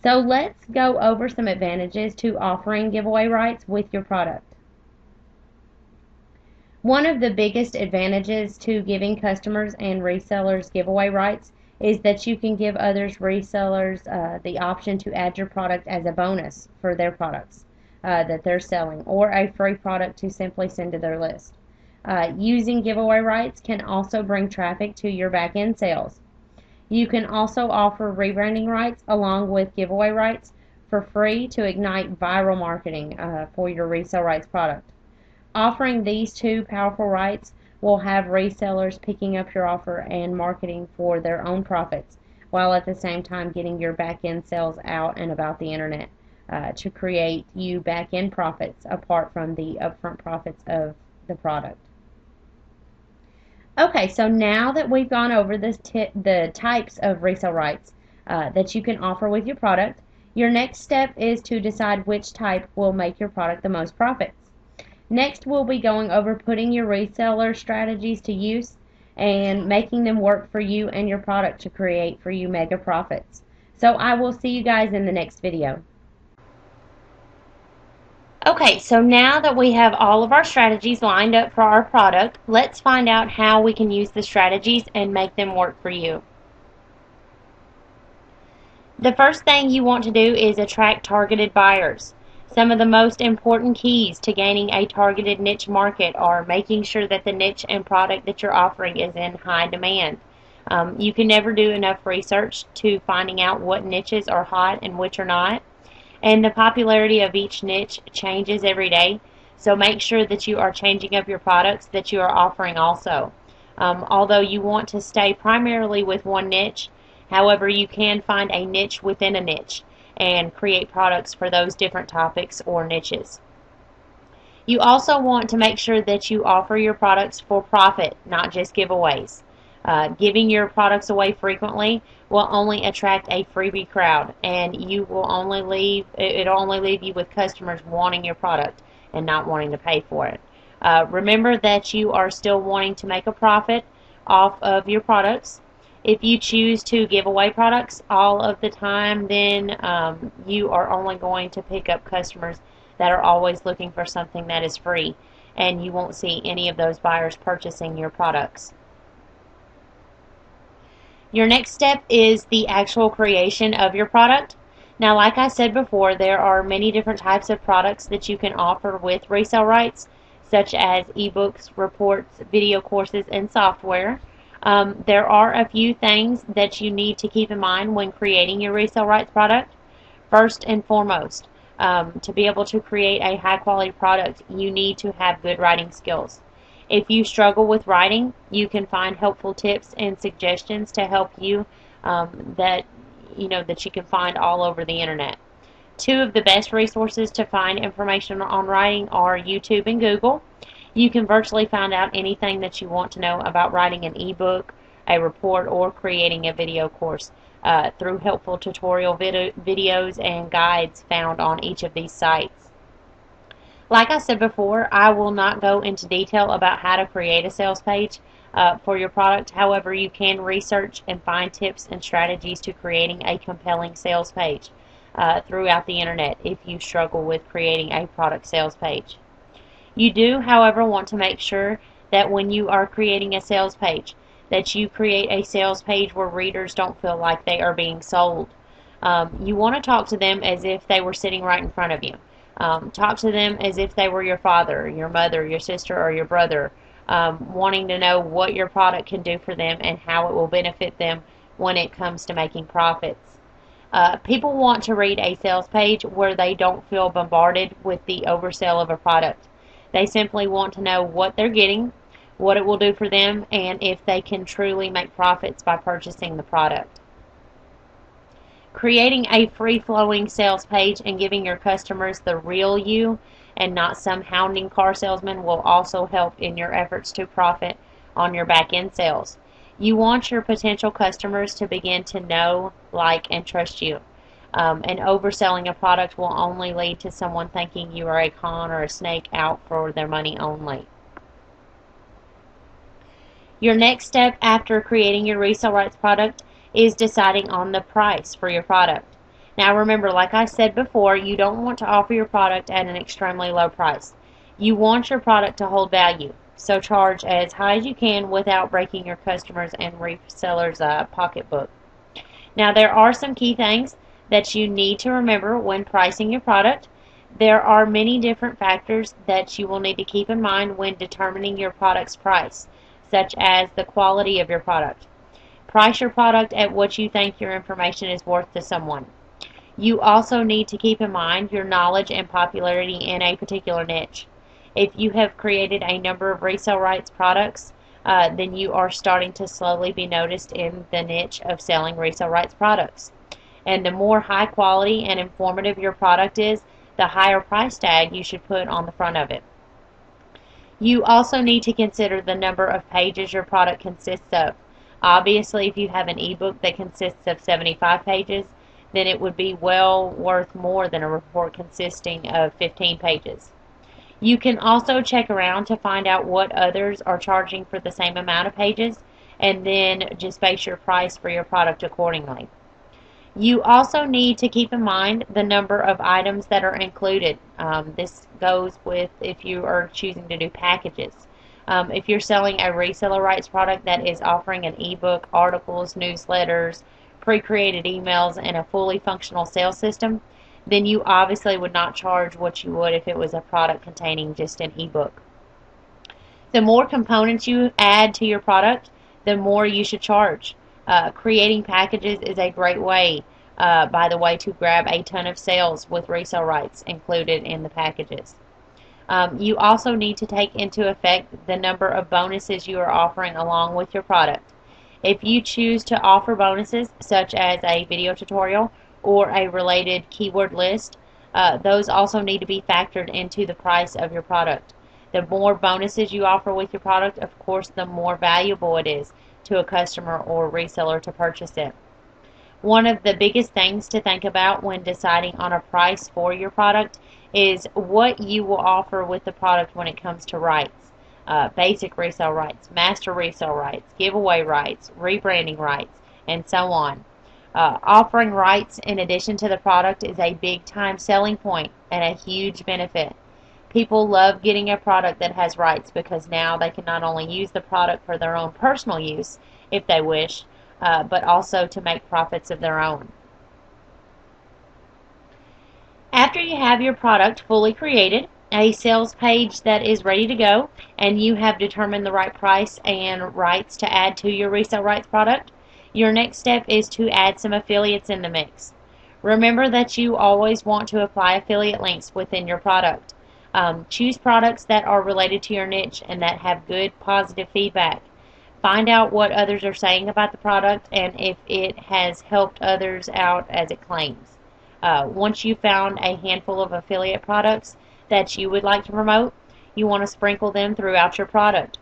Speaker 1: So let's go over some advantages to offering giveaway rights with your product. One of the biggest advantages to giving customers and resellers giveaway rights is that you can give others resellers the option to add your product as a bonus for their products that they're selling, or a free product to simply send to their list. Using giveaway rights can also bring traffic to your back end sales. You can also offer rebranding rights along with giveaway rights for free to ignite viral marketing for your resale rights product. Offering these two powerful rights will have resellers picking up your offer and marketing for their own profits, while at the same time getting your back-end sales out and about the internet to create you back-end profits apart from the upfront profits of the product. Okay, so now that we've gone over the types of resale rights that you can offer with your product, your next step is to decide which type will make your product the most profits. Next, we'll be going over putting your reseller strategies to use and making them work for you and your product to create for you mega profits. So I will see you guys in the next video. Okay, so now that we have all of our strategies lined up for our product, let's find out how we can use the strategies and make them work for you. The first thing you want to do is attract targeted buyers. Some of the most important keys to gaining a targeted niche market are making sure that the niche and product that you're offering is in high demand. You can never do enough research to finding out what niches are hot and which are not. And the popularity of each niche changes every day, so make sure that you are changing up your products that you are offering also. Although you want to stay primarily with one niche, however, you can find a niche within a niche and create products for those different topics or niches. You also want to make sure that you offer your products for profit, not just giveaways. Giving your products away frequently will only attract a freebie crowd, and it'll only leave you with customers wanting your product and not wanting to pay for it. Remember that you are still wanting to make a profit off of your products. If you choose to give away products all of the time, then you are only going to pick up customers that are always looking for something that is free, and you won't see any of those buyers purchasing your products. Your next step is the actual creation of your product. Now, like I said before, there are many different types of products that you can offer with resale rights, such as ebooks, reports, video courses, and software. There are a few things that you need to keep in mind when creating your resale rights product. First and foremost, to be able to create a high quality product, you need to have good writing skills. If you struggle with writing, you can find helpful tips and suggestions to help you that you can find all over the internet. Two of the best resources to find information on writing are YouTube and Google. You can virtually find out anything that you want to know about writing an ebook, a report, or creating a video course through helpful tutorial videos and guides found on each of these sites. Like I said before, I will not go into detail about how to create a sales page for your product. However, you can research and find tips and strategies to creating a compelling sales page throughout the internet if you struggle with creating a product sales page. You do, however, want to make sure that when you are creating a sales page, that you create a sales page where readers don't feel like they are being sold. You want to talk to them as if they were sitting right in front of you. Talk to them as if they were your father, your mother, your sister, or your brother, wanting to know what your product can do for them and how it will benefit them when it comes to making profits. People want to read a sales page where they don't feel bombarded with the oversell of a product. They simply want to know what they're getting, what it will do for them, and if they can truly make profits by purchasing the product. Creating a free-flowing sales page and giving your customers the real you and not some hounding car salesman will also help in your efforts to profit on your back-end sales. You want your potential customers to begin to know, like, and trust you. And overselling a product will only lead to someone thinking you are a con or a snake out for their money only. Your next step after creating your resale rights product is deciding on the price for your product. Now remember, like I said before, you don't want to offer your product at an extremely low price. You want your product to hold value, so charge as high as you can without breaking your customers and resellers' pocketbook. Now there are some key things that you need to remember when pricing your product. There are many different factors that you will need to keep in mind when determining your product's price, such as the quality of your product. Price your product at what you think your information is worth to someone. You also need to keep in mind your knowledge and popularity in a particular niche. If you have created a number of resale rights products, then you are starting to slowly be noticed in the niche of selling resale rights products. And the more high quality and informative your product is, the higher price tag you should put on the front of it. You also need to consider the number of pages your product consists of. Obviously, if you have an ebook that consists of 75 pages, then it would be well worth more than a report consisting of 15 pages. You can also check around to find out what others are charging for the same amount of pages, and then just base your price for your product accordingly. You also need to keep in mind the number of items that are included. This goes with if you are choosing to do packages. If you're selling a reseller rights product that is offering an ebook, articles, newsletters, pre-created emails, and a fully functional sales system, then you obviously would not charge what you would if it was a product containing just an ebook. The more components you add to your product, the more you should charge. Creating packages is a great way, by the way, to grab a ton of sales with resale rights included in the packages. You also need to take into effect the number of bonuses you are offering along with your product. If you choose to offer bonuses such as a video tutorial or a related keyword list, those also need to be factored into the price of your product. The more bonuses you offer with your product, of course, the more valuable it is to a customer or reseller to purchase it. One of the biggest things to think about when deciding on a price for your product is what you will offer with the product when it comes to rights. Basic resale rights, master resale rights, giveaway rights, rebranding rights, and so on. Offering rights in addition to the product is a big time selling point and a huge benefit. People love getting a product that has rights because now they can not only use the product for their own personal use if they wish, but also to make profits of their own. After you have your product fully created, a sales page that is ready to go, and you have determined the right price and rights to add to your resale rights product, your next step is to add some affiliates in the mix. Remember that you always want to apply affiliate links within your product. Choose products that are related to your niche and that have good positive feedback. Find out what others are saying about the product and if it has helped others out as it claims. Once you've found a handful of affiliate products that you would like to promote, you want to sprinkle them throughout your product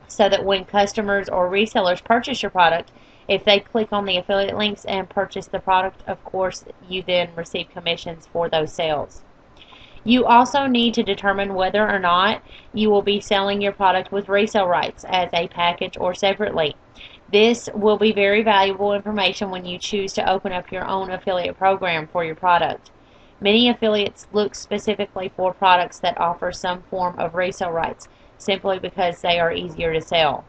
Speaker 1: so that when customers or resellers purchase your product, if they click on the affiliate links and purchase the product, of course, you then receive commissions for those sales. You also need to determine whether or not you will be selling your product with resale rights as a package or separately. This will be very valuable information when you choose to open up your own affiliate program for your product. Many affiliates look specifically for products that offer some form of resale rights simply because they are easier to sell.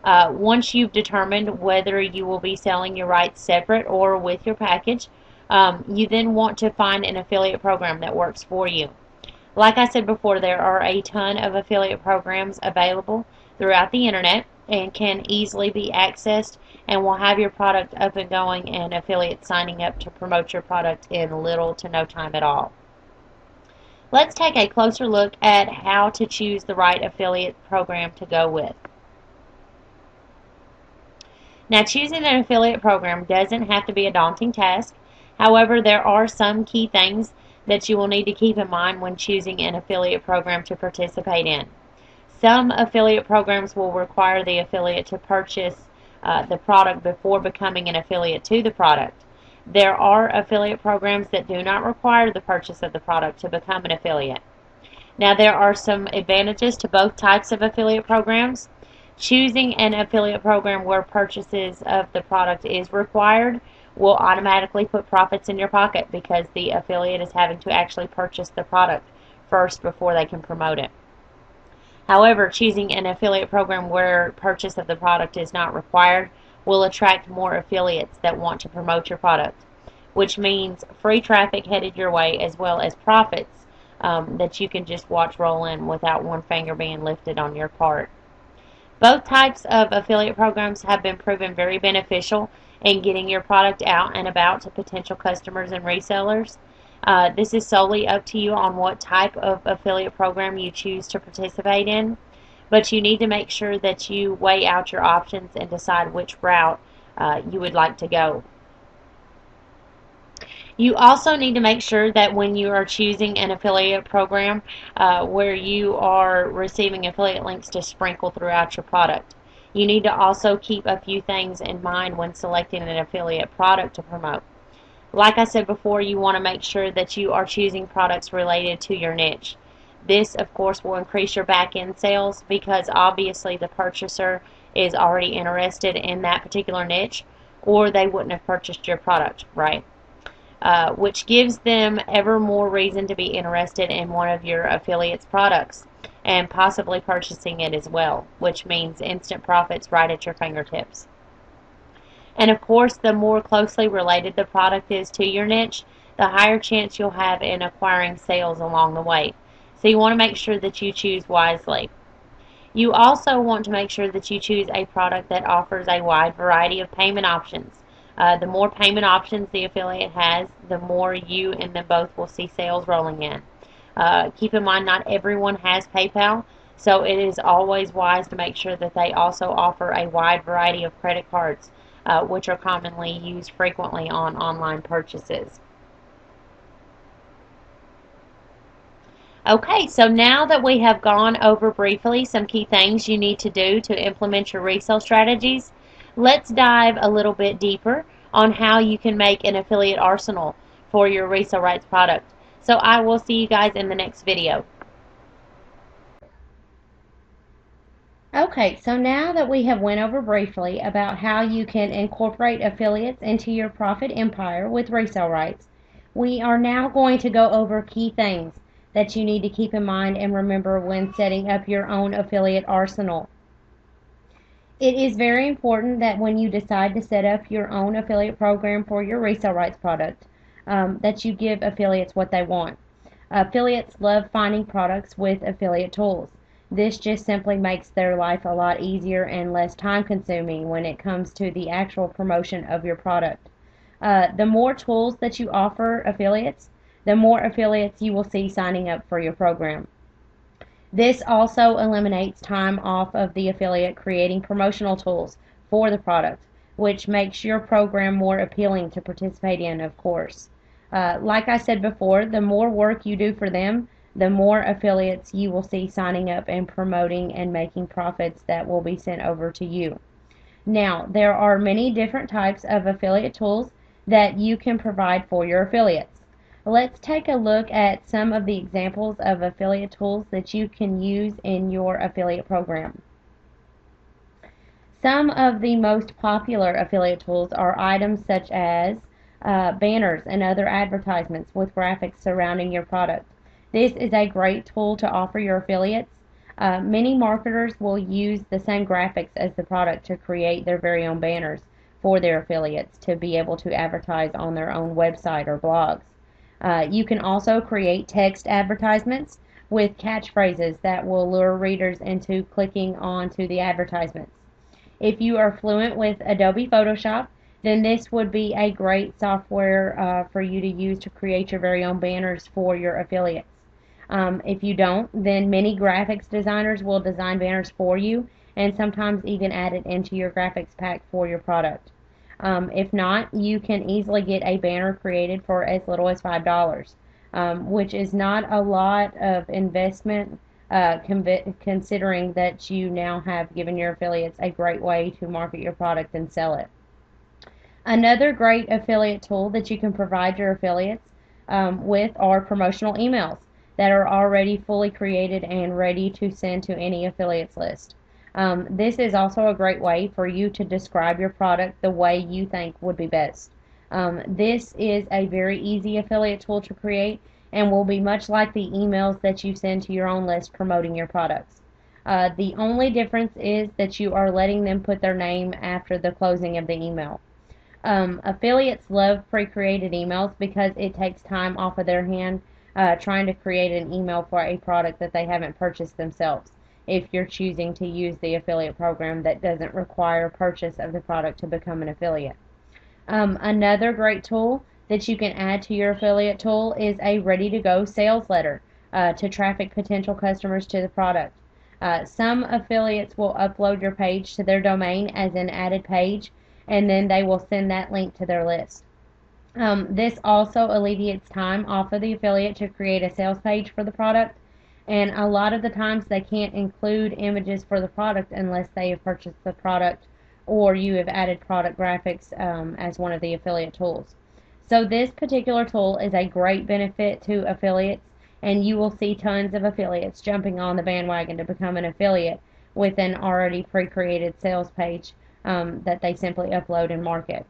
Speaker 1: Once you've determined whether you will be selling your rights separate or with your package, you then want to find an affiliate program that works for you. Like I said before, there are a ton of affiliate programs available throughout the internet and can easily be accessed and will have your product up and going and affiliates signing up to promote your product in little to no time at all. Let's take a closer look at how to choose the right affiliate program to go with. Now, choosing an affiliate program doesn't have to be a daunting task. However, there are some key things that you will need to keep in mind when choosing an affiliate program to participate in. Some affiliate programs will require the affiliate to purchase the product before becoming an affiliate to the product. There are affiliate programs that do not require the purchase of the product to become an affiliate. Now, there are some advantages to both types of affiliate programs. Choosing an affiliate program where purchases of the product is required will automatically put profits in your pocket because the affiliate is having to actually purchase the product first before they can promote it. However, choosing an affiliate program where purchase of the product is not required will attract more affiliates that want to promote your product, which means free traffic headed your way as well as profits that you can just watch roll in without one finger being lifted on your part. Both types of affiliate programs have been proven very beneficial in getting your product out and about to potential customers and resellers. This is solely up to you on what type of affiliate program you choose to participate in, but you need to make sure that you weigh out your options and decide which route you would like to go. You also need to make sure that when you are choosing an affiliate program where you are receiving affiliate links to sprinkle throughout your product. You need to also keep a few things in mind when selecting an affiliate product to promote. Like I said before, you want to make sure that you are choosing products related to your niche. This, of course, will increase your back-end sales because obviously the purchaser is already interested in that particular niche or they wouldn't have purchased your product, right? Which gives them ever more reason to be interested in one of your affiliates' products and possibly purchasing it as well, which means instant profits right at your fingertips. And of course, the more closely related the product is to your niche, the higher chance you'll have in acquiring sales along the way. So you want to make sure that you choose wisely. You also want to make sure that you choose a product that offers a wide variety of payment options. The more payment options the affiliate has, the more you and them both will see sales rolling in. Keep in mind, not everyone has PayPal, so it is always wise to make sure that they also offer a wide variety of credit cards, which are commonly used frequently on online purchases. Okay, so now that we have gone over briefly some key things you need to do to implement your resale strategies, let's dive a little bit deeper on how you can make an affiliate arsenal for your resale rights product. So I will see you guys in the next video. Okay, so now that we have went over briefly about how you can incorporate affiliates into your profit empire with resale rights, we are now going to go over key things that you need to keep in mind and remember when setting up your own affiliate arsenal. It is very important that when you decide to set up your own affiliate program for your resale rights product, that you give affiliates what they want. Affiliates love finding products with affiliate tools. This just simply makes their life a lot easier and less time consuming when it comes to the actual promotion of your product. The more tools that you offer affiliates, the more affiliates you will see signing up for your program. This also eliminates time off of the affiliate creating promotional tools for the product, which makes your program more appealing to participate in, of course. Like I said before, the more work you do for them, the more affiliates you will see signing up and promoting and making profits that will be sent over to you. Now, there are many different types of affiliate tools that you can provide for your affiliates. Let's take a look at some of the examples of affiliate tools that you can use in your affiliate program. Some of the most popular affiliate tools are items such as banners and other advertisements with graphics surrounding your product. This is a great tool to offer your affiliates. Many marketers will use the same graphics as the product to create their very own banners for their affiliates to be able to advertise on their own website or blogs. You can also create text advertisements with catchphrases that will lure readers into clicking onto the advertisements. If you are fluent with Adobe Photoshop, then this would be a great software for you to use to create your very own banners for your affiliates. If you don't, then many graphics designers will design banners for you and sometimes even add it into your graphics pack for your product. If not, you can easily get a banner created for as little as $5, which is not a lot of investment considering that you now have given your affiliates a great way to market your product and sell it. Another great affiliate tool that you can provide your affiliates with are promotional emails that are already fully created and ready to send to any affiliates list. This is also a great way for you to describe your product the way you think would be best. This is a very easy affiliate tool to create and will be much like the emails that you send to your own list promoting your products. The only difference is that you are letting them put their name after the closing of the email. Affiliates love pre-created emails because it takes time off of their hand trying to create an email for a product that they haven't purchased themselves, if you're choosing to use the affiliate program that doesn't require purchase of the product to become an affiliate. Another great tool that you can add to your affiliate tool is a ready-to-go sales letter to traffic potential customers to the product. Some affiliates will upload your page to their domain as an added page, and then they will send that link to their list. This also alleviates time off of the affiliate to create a sales page for the product, and a lot of the times they can't include images for the product unless they have purchased the product or you have added product graphics as one of the affiliate tools. So this particular tool is a great benefit to affiliates, and you will see tons of affiliates jumping on the bandwagon to become an affiliate with an already pre-created sales page that they simply upload and market.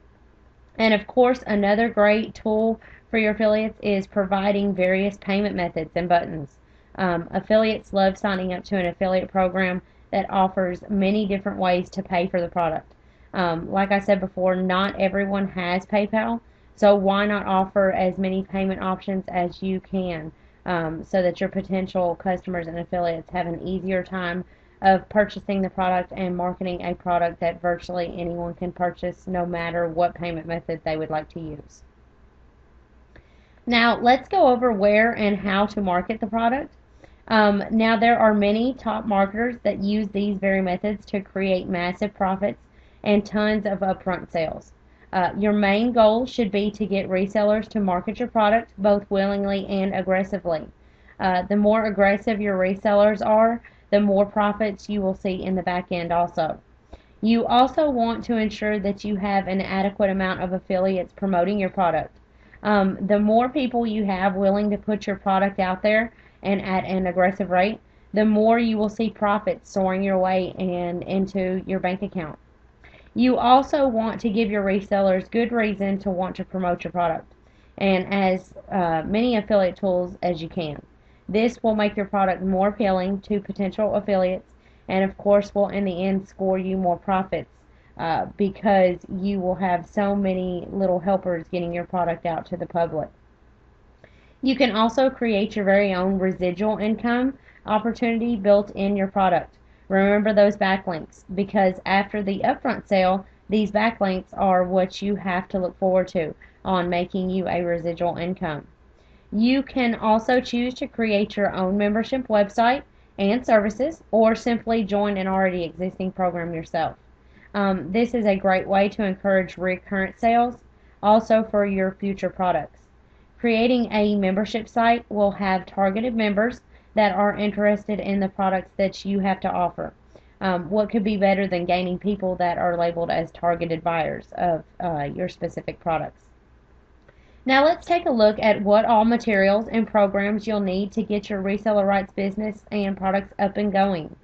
Speaker 1: And of course, another great tool for your affiliates is providing various payment methods and buttons. Affiliates love signing up to an affiliate program that offers many different ways to pay for the product. Like I said before, not everyone has PayPal, so why not offer as many payment options as you can so that your potential customers and affiliates have an easier time of purchasing the product and marketing a product that virtually anyone can purchase no matter what payment method they would like to use. Now let's go over where and how to market the product. Now there are many top marketers that use these very methods to create massive profits and tons of upfront sales. Your main goal should be to get resellers to market your product both willingly and aggressively. The more aggressive your resellers are, the more profits you will see in the back end also. You also want to ensure that you have an adequate amount of affiliates promoting your product. The more people you have willing to put your product out there and at an aggressive rate, the more you will see profits soaring your way and into your bank account. You also want to give your resellers good reason to want to promote your product, and as many affiliate tools as you can. This will make your product more appealing to potential affiliates, and of course will in the end score you more profits, because you will have so many little helpers getting your product out to the public. You can also create your very own residual income opportunity built in your product. Remember those backlinks, because after the upfront sale, these backlinks are what you have to look forward to on making you a residual income. You can also choose to create your own membership website and services, or simply join an already existing program yourself. This is a great way to encourage recurrent sales, also for your future products. Creating a membership site will have targeted members that are interested in the products that you have to offer. What could be better than gaining people that are labeled as targeted buyers of your specific products? Now let's take a look at what all materials and programs you'll need to get your reseller rights business and products up and going.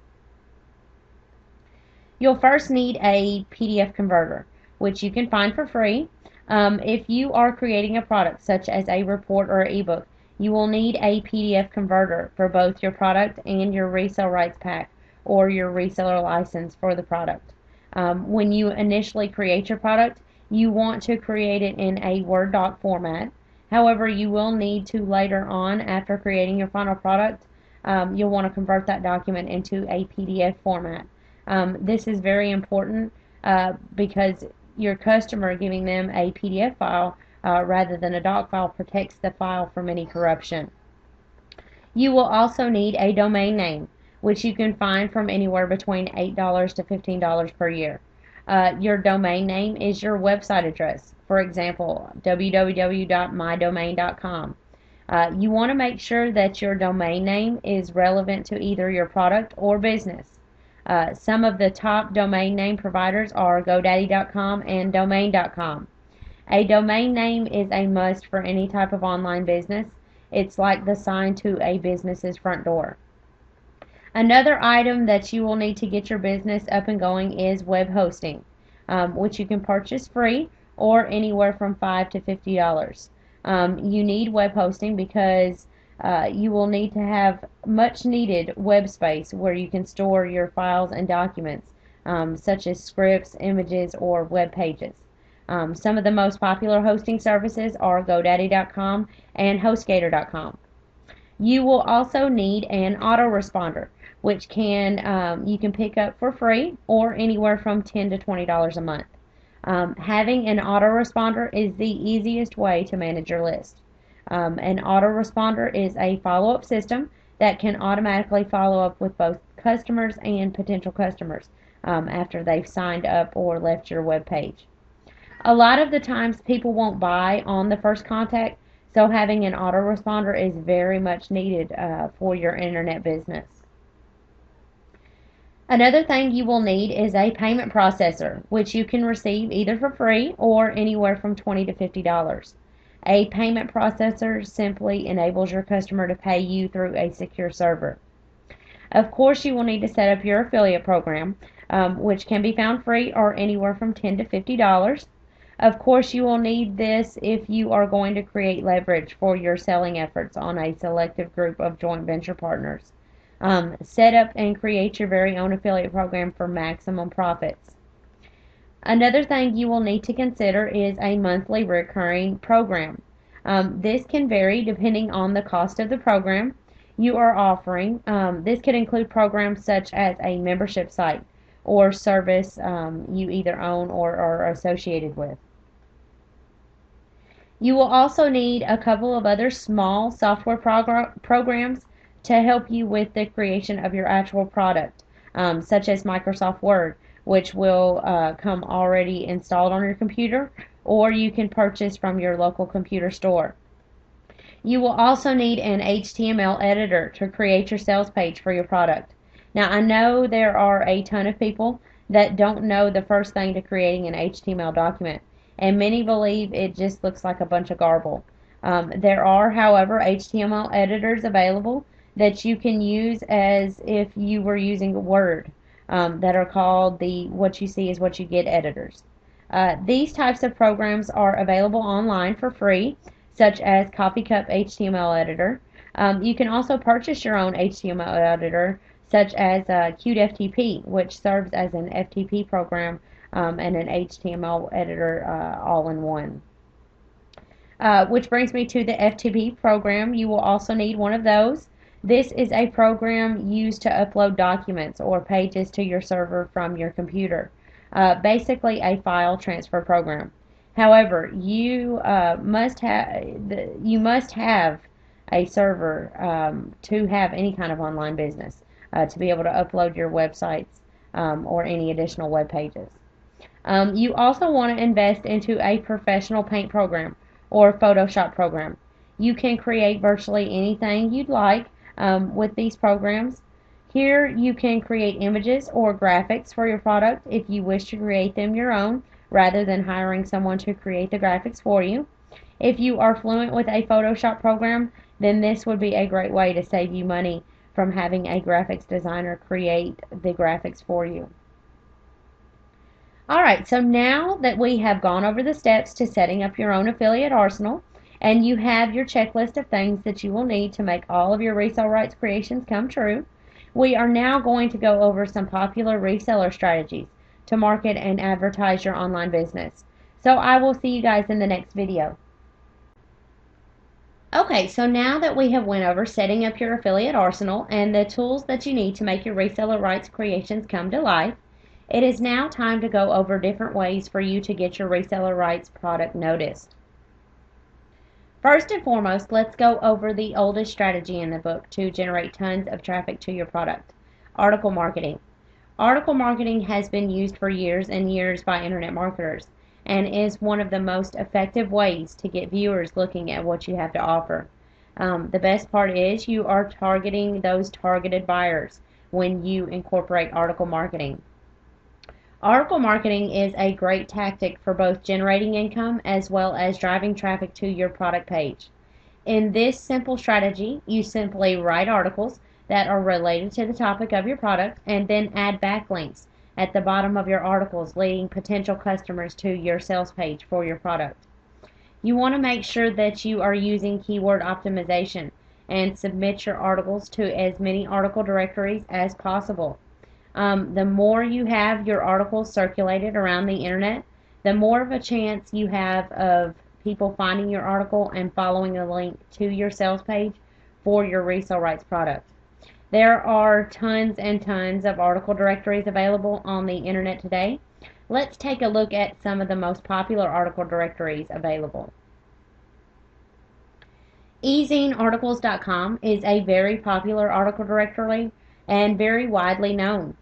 Speaker 1: You'll first need a PDF converter, which you can find for free. If you are creating a product such as a report or ebook, you will need a PDF converter for both your product and your resale rights pack or your reseller license for the product. When you initially create your product, you want to create it in a Word doc format. However, you will need to later on, after creating your final product, you'll want to convert that document into a PDF format. This is very important because your customer giving them a PDF file rather than a doc file protects the file from any corruption. You will also need a domain name, which you can find from anywhere between $8 to $15 per year. Your domain name is your website address. For example, www.mydomain.com. You want to make sure that your domain name is relevant to either your product or business. Some of the top domain name providers are GoDaddy.com and Domain.com. A domain name is a must for any type of online business. It's like the sign to a business's front door. Another item that you will need to get your business up and going is web hosting, which you can purchase free or anywhere from $5 to $50. You need web hosting because you will need to have much needed web space where you can store your files and documents, such as scripts, images, or web pages. Some of the most popular hosting services are GoDaddy.com and HostGator.com. You will also need an autoresponder, which you can pick up for free or anywhere from $10 to $20 a month. Having an autoresponder is the easiest way to manage your list. An autoresponder is a follow-up system that can automatically follow up with both customers and potential customers after they've signed up or left your web page. A lot of the times people won't buy on the first contact, so having an autoresponder is very much needed for your internet business. Another thing you will need is a payment processor, which you can receive either for free or anywhere from $20 to $50. A payment processor simply enables your customer to pay you through a secure server. Of course, you will need to set up your affiliate program, which can be found free or anywhere from $10 to $50. Of course, you will need this if you are going to create leverage for your selling efforts on a selective group of joint venture partners. Set up and create your very own affiliate program for maximum profits. Another thing you will need to consider is a monthly recurring program. This can vary depending on the cost of the program you are offering. This could include programs such as a membership site or service you either own or are associated with. You will also need a couple of other small software programs to help you with the creation of your actual product, such as Microsoft Word, which will come already installed on your computer, or you can purchase from your local computer store. You will also need an HTML editor to create your sales page for your product. Now, I know there are a ton of people that don't know the first thing to creating an HTML document, and many believe it just looks like a bunch of garble. There are, however, HTML editors available that you can use as if you were using Word, that are called the What You See Is What You Get editors. These types of programs are available online for free, such as CopyCup HTML editor. You can also purchase your own HTML editor, such as CuteFTP, which serves as an FTP program and an HTML editor all in one. Which brings me to the FTP program. You will also need one of those. This is a program used to upload documents or pages to your server from your computer. Basically a file transfer program. However, you must have a server to have any kind of online business to be able to upload your websites or any additional web pages. You also want to invest into a professional paint program or Photoshop program. You can create virtually anything you'd like with these programs. Here you can create images or graphics for your product if you wish to create them your own rather than hiring someone to create the graphics for you. If you are fluent with a Photoshop program, then this would be a great way to save you money from having a graphics designer create the graphics for you. Alright, so now that we have gone over the steps to setting up your own affiliate arsenal, and you have your checklist of things that you will need to make all of your resale rights creations come true, we are now going to go over some popular reseller strategies to market and advertise your online business. So I will see you guys in the next video. Okay, so now that we have went over setting up your affiliate arsenal and the tools that you need to make your reseller rights creations come to life, it is now time to go over different ways for you to get your reseller rights product noticed. First and foremost, let's go over the oldest strategy in the book to generate tons of traffic to your product: article marketing. Article marketing has been used for years and years by internet marketers and is one of the most effective ways to get viewers looking at what you have to offer. The best part is you are targeting those targeted buyers when you incorporate article marketing. Article marketing is a great tactic for both generating income as well as driving traffic to your product page. In this simple strategy, you simply write articles that are related to the topic of your product and then add backlinks at the bottom of your articles, leading potential customers to your sales page for your product. You want to make sure that you are using keyword optimization and submit your articles to as many article directories as possible. The more you have your articles circulated around the internet, the more of a chance you have of people finding your article and following a link to your sales page for your resale rights product. There are tons and tons of article directories available on the internet today. Let's take a look at some of the most popular article directories available. EzineArticles.com is a very popular article directory and very widely known.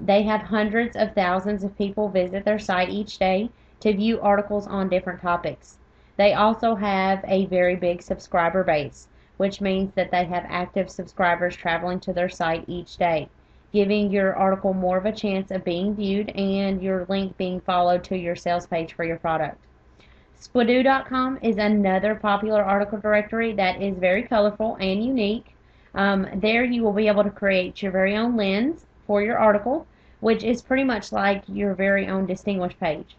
Speaker 1: They have hundreds of thousands of people visit their site each day to view articles on different topics. They also have a very big subscriber base, which means that they have active subscribers traveling to their site each day, giving your article more of a chance of being viewed and your link being followed to your sales page for your product. Squidoo.com is another popular article directory that is very colorful and unique. There you will be able to create your very own lens for your article, which is pretty much like your very own distinguished page.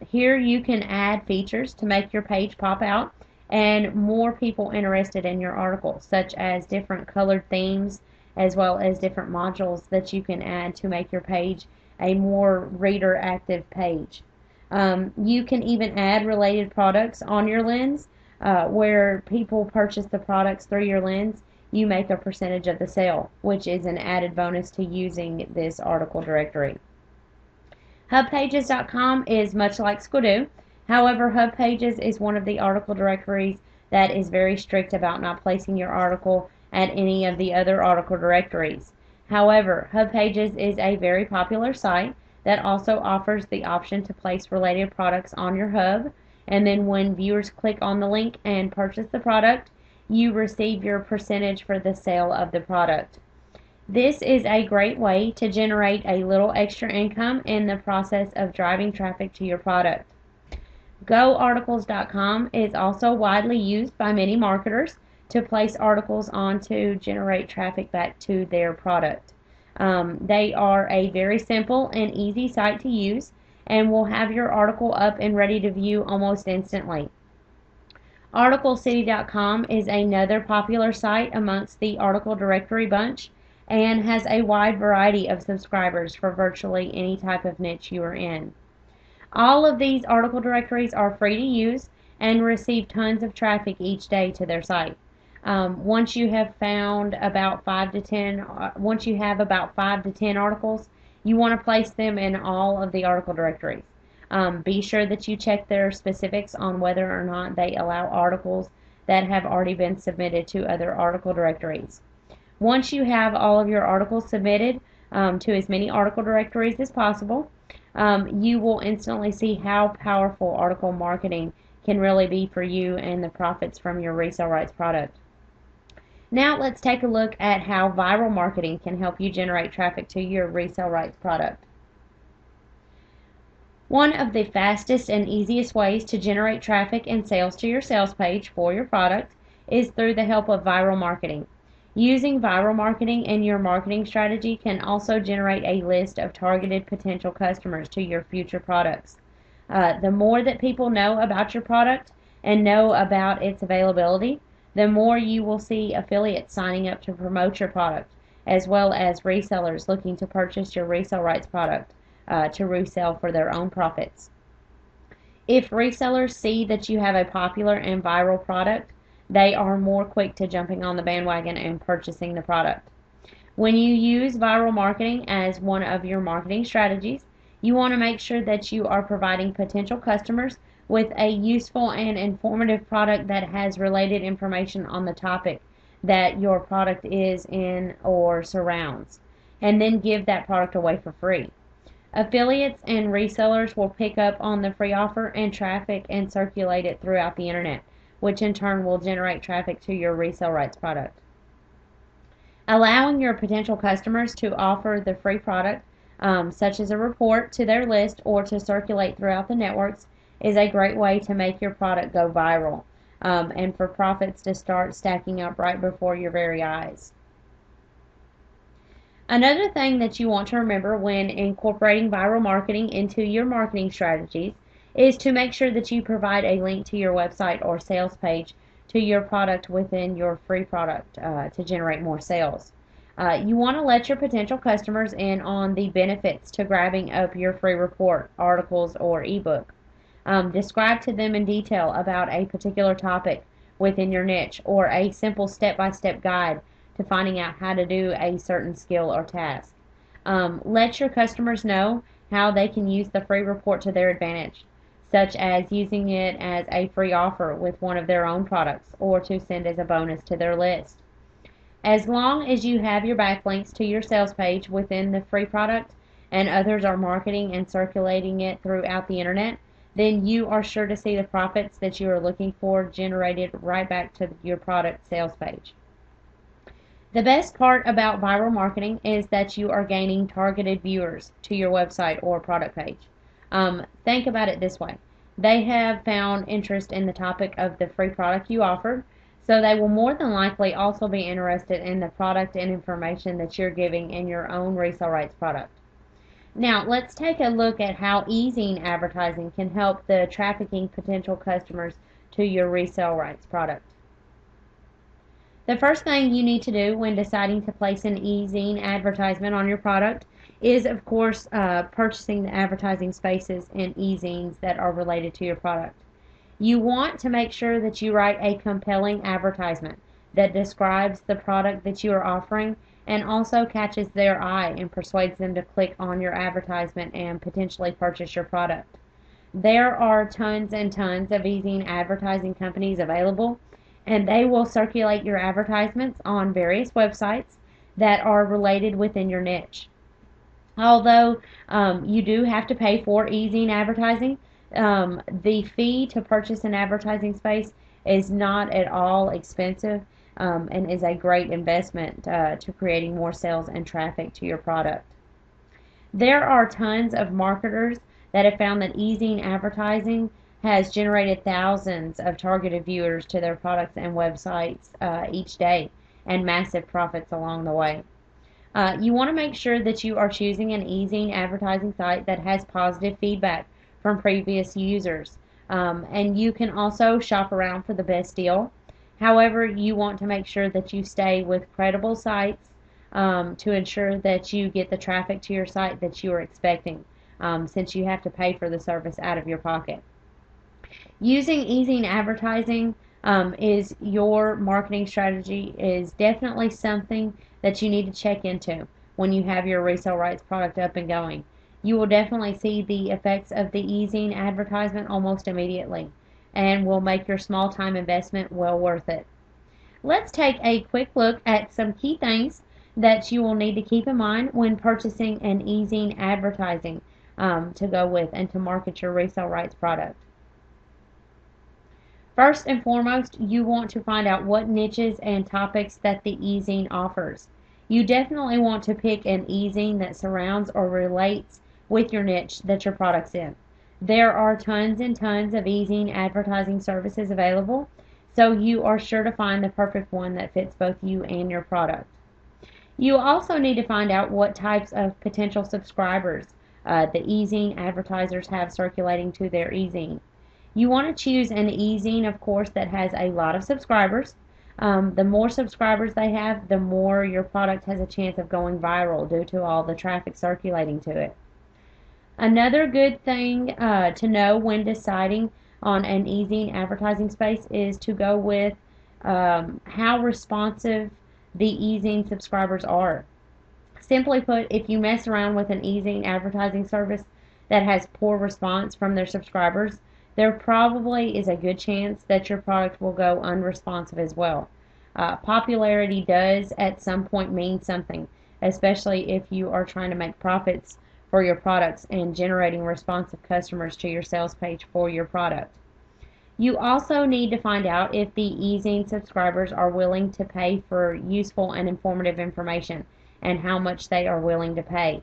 Speaker 1: Here you can add features to make your page pop out and more people interested in your article, such as different colored themes as well as different modules that you can add to make your page a more reader active page. You can even add related products on your lens where people purchase the products through your lens. You make a percentage of the sale, which is an added bonus to using this article directory. HubPages.com is much like Squidoo. However, HubPages is one of the article directories that is very strict about not placing your article at any of the other article directories. However, HubPages is a very popular site that also offers the option to place related products on your hub, and then when viewers click on the link and purchase the product, you receive your percentage for the sale of the product. This is a great way to generate a little extra income in the process of driving traffic to your product. GoArticles.com is also widely used by many marketers to place articles on to generate traffic back to their product. They are a very simple and easy site to use and will have your article up and ready to view almost instantly. ArticleCity.com is another popular site amongst the article directory bunch and has a wide variety of subscribers for virtually any type of niche you are in. All of these article directories are free to use and receive tons of traffic each day to their site. Once you have about 5 to 10 articles, you want to place them in all of the article directories. Be sure that you check their specifics on whether or not they allow articles that have already been submitted to other article directories. Once you have all of your articles submitted to as many article directories as possible, you will instantly see how powerful article marketing can really be for you and the profits from your resale rights product. Now let's take a look at how viral marketing can help you generate traffic to your resale rights product. One of the fastest and easiest ways to generate traffic and sales to your sales page for your product is through the help of viral marketing. Using viral marketing in your marketing strategy can also generate a list of targeted potential customers to your future products. The more that people know about your product and know about its availability, the more you will see affiliates signing up to promote your product, as well as resellers looking to purchase your resale rights product to resell for their own profits. If resellers see that you have a popular and viral product, they are more quick to jumping on the bandwagon and purchasing the product. When you use viral marketing as one of your marketing strategies, you want to make sure that you are providing potential customers with a useful and informative product that has related information on the topic that your product is in or surrounds, and then give that product away for free. Affiliates and resellers will pick up on the free offer and traffic and circulate it throughout the internet, which in turn will generate traffic to your resale rights product. Allowing your potential customers to offer the free product, such as a report, to their list or to circulate throughout the networks is a great way to make your product go viral and for profits to start stacking up right before your very eyes. Another thing that you want to remember when incorporating viral marketing into your marketing strategies is to make sure that you provide a link to your website or sales page to your product within your free product to generate more sales. You want to let your potential customers in on the benefits to grabbing up your free report, articles, or ebook. Describe to them in detail about a particular topic within your niche or a simple step-by-step guide to finding out how to do a certain skill or task. Let your customers know how they can use the free report to their advantage, such as using it as a free offer with one of their own products or to send as a bonus to their list. As long as you have your backlinks to your sales page within the free product and others are marketing and circulating it throughout the internet, then you are sure to see the profits that you are looking for generated right back to your product sales page. The best part about viral marketing is that you are gaining targeted viewers to your website or product page. Think about it this way. They have found interest in the topic of the free product you offered, so they will more than likely also be interested in the product and information that you're giving in your own resale rights product. Now, let's take a look at how e-zine advertising can help the trafficking potential customers to your resale rights product. The first thing you need to do when deciding to place an e-zine advertisement on your product is, of course, purchasing the advertising spaces in e-zines that are related to your product. You want to make sure that you write a compelling advertisement that describes the product that you are offering and also catches their eye and persuades them to click on your advertisement and potentially purchase your product. There are tons and tons of e-zine advertising companies available, and they will circulate your advertisements on various websites that are related within your niche. Although you do have to pay for e-zine advertising, the fee to purchase an advertising space is not at all expensive and is a great investment to creating more sales and traffic to your product. There are tons of marketers that have found that e-zine advertising has generated thousands of targeted viewers to their products and websites each day, and massive profits along the way. You want to make sure that you are choosing an easy advertising site that has positive feedback from previous users. And you can also shop around for the best deal. However, you want to make sure that you stay with credible sites to ensure that you get the traffic to your site that you are expecting, since you have to pay for the service out of your pocket. Using easy advertising is your marketing strategy is definitely something that you need to check into when you have your resale rights product up and going. You will definitely see the effects of the easing advertisement almost immediately, and will make your small time investment well worth it. Let's take a quick look at some key things that you will need to keep in mind when purchasing an easing advertising to go with and to market your resale rights product. First and foremost, you want to find out what niches and topics that the e-zine offers. You definitely want to pick an e-zine that surrounds or relates with your niche that your product's in. There are tons and tons of e-zine advertising services available, so you are sure to find the perfect one that fits both you and your product. You also need to find out what types of potential subscribers the e-zine advertisers have circulating to their e-zine. You want to choose an e-zine, of course, that has a lot of subscribers. The more subscribers they have, the more your product has a chance of going viral due to all the traffic circulating to it. Another good thing to know when deciding on an e-zine advertising space is to go with how responsive the e-zine subscribers are. Simply put, if you mess around with an e-zine advertising service that has poor response from their subscribers, there probably is a good chance that your product will go unresponsive as well. Popularity does at some point mean something, especially if you are trying to make profits for your products and generating responsive customers to your sales page for your product. You also need to find out if the e-zine subscribers are willing to pay for useful and informative information and how much they are willing to pay.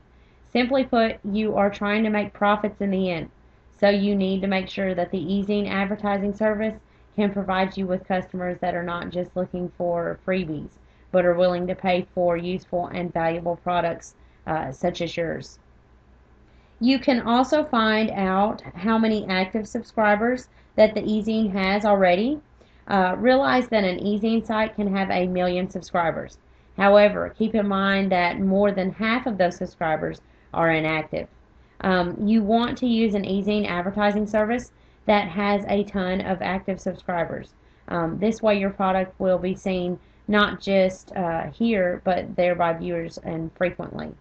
Speaker 1: Simply put, you are trying to make profits in the end. So you need to make sure that the e-zine advertising service can provide you with customers that are not just looking for freebies, but are willing to pay for useful and valuable products such as yours. You can also find out how many active subscribers that the e-zine has already. Realize that an e-zine site can have 1,000,000 subscribers. However, keep in mind that more than half of those subscribers are inactive. You want to use an e-zine advertising service that has a ton of active subscribers. This way your product will be seen not just here, but there by viewers and frequently.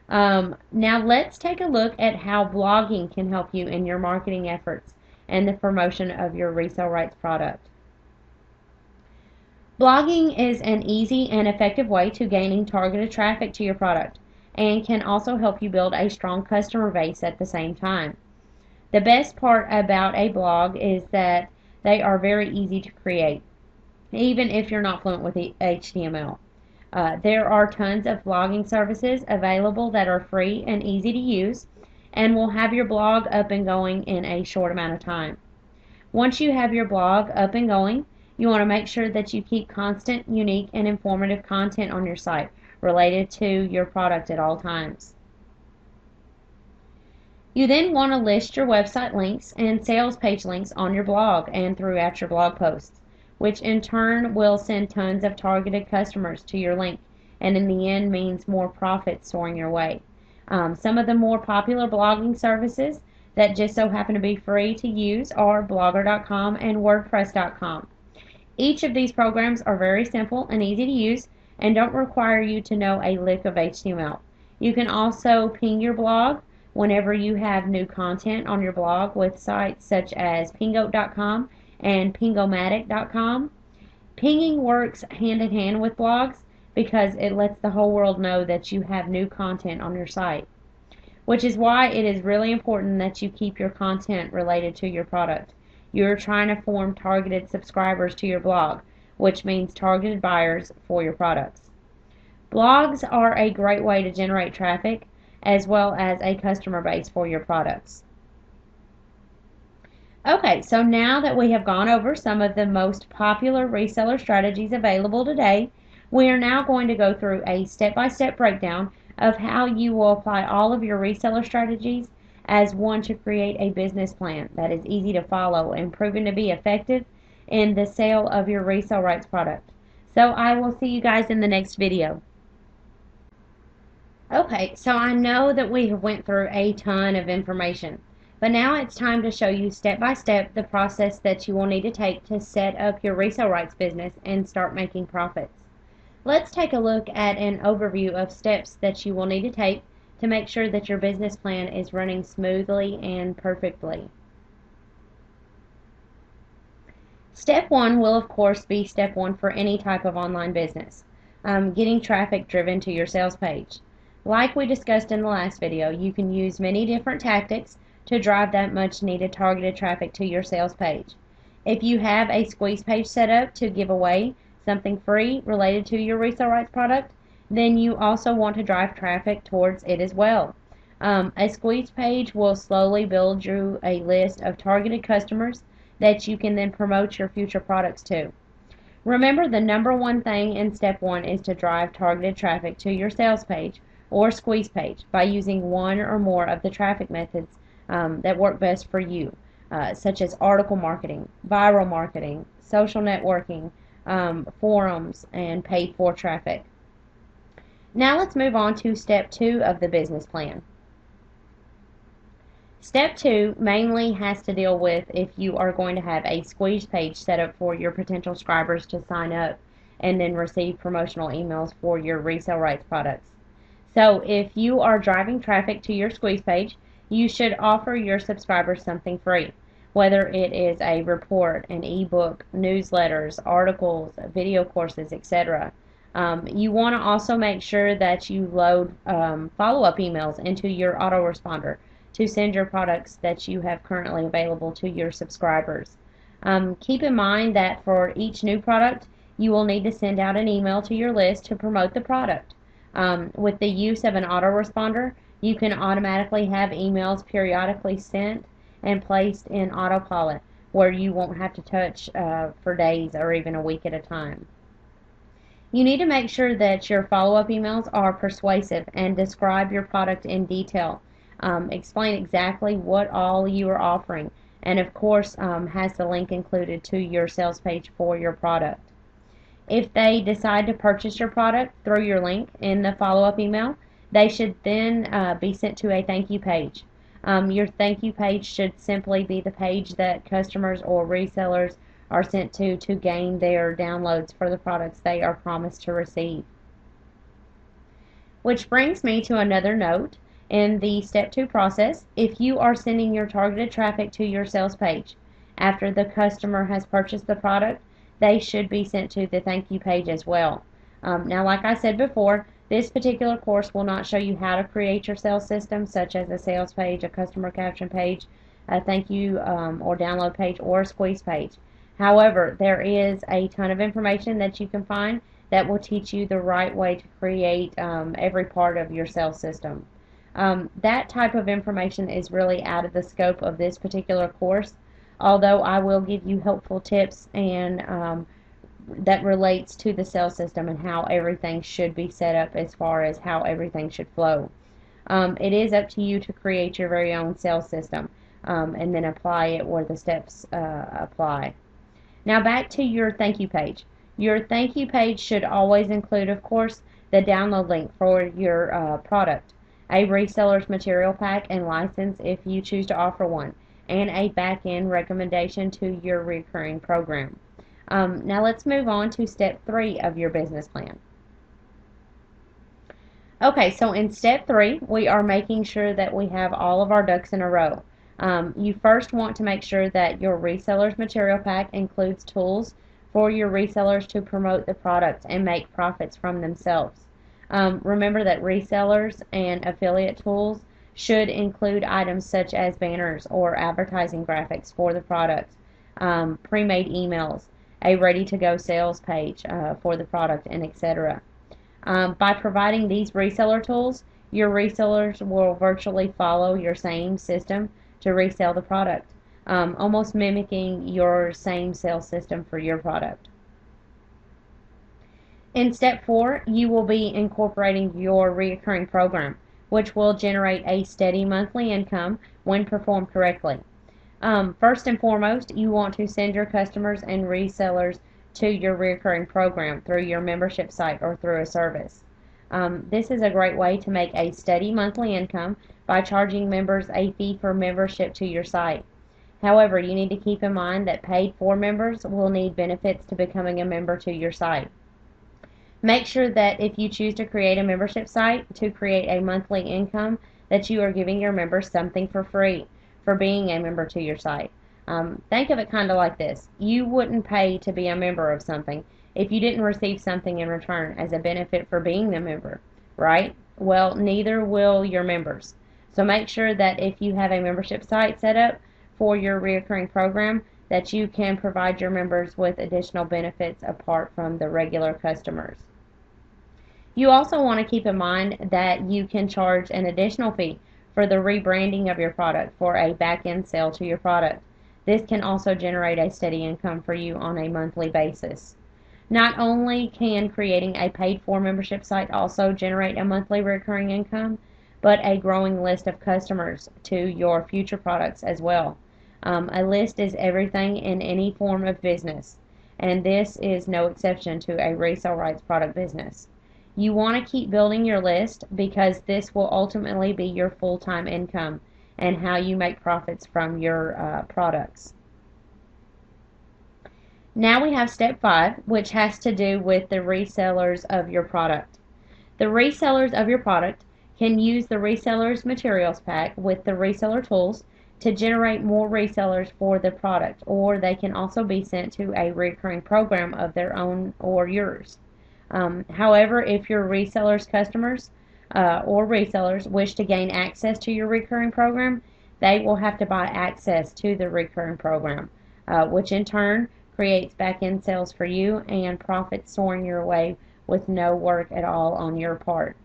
Speaker 1: Now let's take a look at how blogging can help you in your marketing efforts and the promotion of your resale rights product. Blogging is an easy and effective way to gaining targeted traffic to your product, and can also help you build a strong customer base at the same time. The best part about a blog is that they are very easy to create, even if you're not fluent with HTML. There are tons of blogging services available that are free and easy to use, and will have your blog up and going in a short amount of time. Once you have your blog up and going, you want to make sure that you keep constant, unique, and informative content on your site related to your product at all times. You then want to list your website links and sales page links on your blog and throughout your blog posts, which in turn will send tons of targeted customers to your link, and in the end means more profits soaring your way. Some of the more popular blogging services that just so happen to be free to use are Blogger.com and WordPress.com. Each of these programs are very simple and easy to use and don't require you to know a lick of HTML. You can also ping your blog whenever you have new content on your blog with sites such as Pingoat.com and Pingomatic.com. Pinging works hand in hand with blogs because it lets the whole world know that you have new content on your site, which is why it is really important that you keep your content related to your product. You're trying to form targeted subscribers to your blog, which means targeted buyers for your products. Blogs are a great way to generate traffic as well as a customer base for your products. Okay, so now that we have gone over some of the most popular reseller strategies available today, we are now going to go through a step-by-step breakdown of how you will apply all of your reseller strategies as one to create a business plan that is easy to follow and proven to be effective in the sale of your resale rights product. So I will see you guys in the next video. Okay, so I know that we have went through a ton of information, but now it's time to show you step by step the process that you will need to take to set up your resale rights business and start making profits. Let's take a look at an overview of steps that you will need to take to make sure that your business plan is running smoothly and perfectly. Step one will of course be step one for any type of online business, getting traffic driven to your sales page. Like we discussed in the last video, you can use many different tactics to drive that much needed targeted traffic to your sales page. If you have a squeeze page set up to give away something free related to your resale rights product, then you also want to drive traffic towards it as well. A squeeze page will slowly build you a list of targeted customers that you can then promote your future products to. Remember, the number one thing in step one is to drive targeted traffic to your sales page or squeeze page by using one or more of the traffic methods that work best for you, such as article marketing, viral marketing, social networking, forums, and paid for traffic. Now let's move on to step two of the business plan. Step two mainly has to deal with if you are going to have a squeeze page set up for your potential subscribers to sign up and then receive promotional emails for your resale rights products. So if you are driving traffic to your squeeze page, you should offer your subscribers something free, whether it is a report, an ebook, newsletters, articles, video courses, etc. You want to also make sure that you load follow-up emails into your autoresponder to send your products that you have currently available to your subscribers. Keep in mind that for each new product, you will need to send out an email to your list to promote the product. With the use of an autoresponder, you can automatically have emails periodically sent and placed in autopilot where you won't have to touch for days or even a week at a time. You need to make sure that your follow-up emails are persuasive and describe your product in detail. Explain exactly what all you are offering, and of course has the link included to your sales page for your product. If they decide to purchase your product through your link in the follow-up email, they should then be sent to a thank you page. Your thank you page should simply be the page that customers or resellers are sent to gain their downloads for the products they are promised to receive. Which brings me to another note in the step two process. If you are sending your targeted traffic to your sales page after the customer has purchased the product, they should be sent to the thank you page as well. Now, like I said before, this particular course will not show you how to create your sales system, such as a sales page, a customer caption page, a thank you or download page, or a squeeze page. However, there is a ton of information that you can find that will teach you the right way to create every part of your sales system. That type of information is really out of the scope of this particular course, although I will give you helpful tips and that relates to the sales system and how everything should be set up as far as how everything should flow. It is up to you to create your very own sales system and then apply it where the steps apply. Now back to your thank you page. Your thank you page should always include, of course, the download link for your product, a reseller's material pack and license if you choose to offer one, and a back-end recommendation to your recurring program. Now let's move on to step three of your business plan. Okay, so in step three, we are making sure that we have all of our ducks in a row. You first want to make sure that your reseller's material pack includes tools for your resellers to promote the products and make profits from themselves. Remember that resellers and affiliate tools should include items such as banners or advertising graphics for the product, pre-made emails, a ready-to-go sales page for the product, and etc. By providing these reseller tools, your resellers will virtually follow your same system to resell the product. almost mimicking your same sales system for your product. In step 4, you will be incorporating your reoccurring program, which will generate a steady monthly income when performed correctly. First and foremost, you want to send your customers and resellers to your reoccurring program through your membership site or through a service. This is a great way to make a steady monthly income by charging members a fee for membership to your site. However, you need to keep in mind that paid for members will need benefits to becoming a member to your site. Make sure that if you choose to create a membership site to create a monthly income, that you are giving your members something for free for being a member to your site. Think of it kind of like this. You wouldn't pay to be a member of something if you didn't receive something in return as a benefit for being a member, right? Well, neither will your members. So make sure that if you have a membership site set up for your reoccurring program, that you can provide your members with additional benefits apart from the regular customers. You also want to keep in mind that you can charge an additional fee for the rebranding of your product for a back-end sale to your product. This can also generate a steady income for you on a monthly basis. Not only can creating a paid-for membership site also generate a monthly recurring income, but a growing list of customers to your future products as well. A list is everything in any form of business, and this is no exception to a resale rights product business. You want to keep building your list because this will ultimately be your full-time income and how you make profits from your products. Now we have step 5, which has to do with the resellers of your product. The resellers of your product can use the resellers materials pack with the reseller tools to generate more resellers for the product, or they can also be sent to a recurring program of their own or yours. However, if your resellers' customers or resellers wish to gain access to your recurring program, they will have to buy access to the recurring program, which in turn creates back-end sales for you and profits soaring your way with no work at all on your part.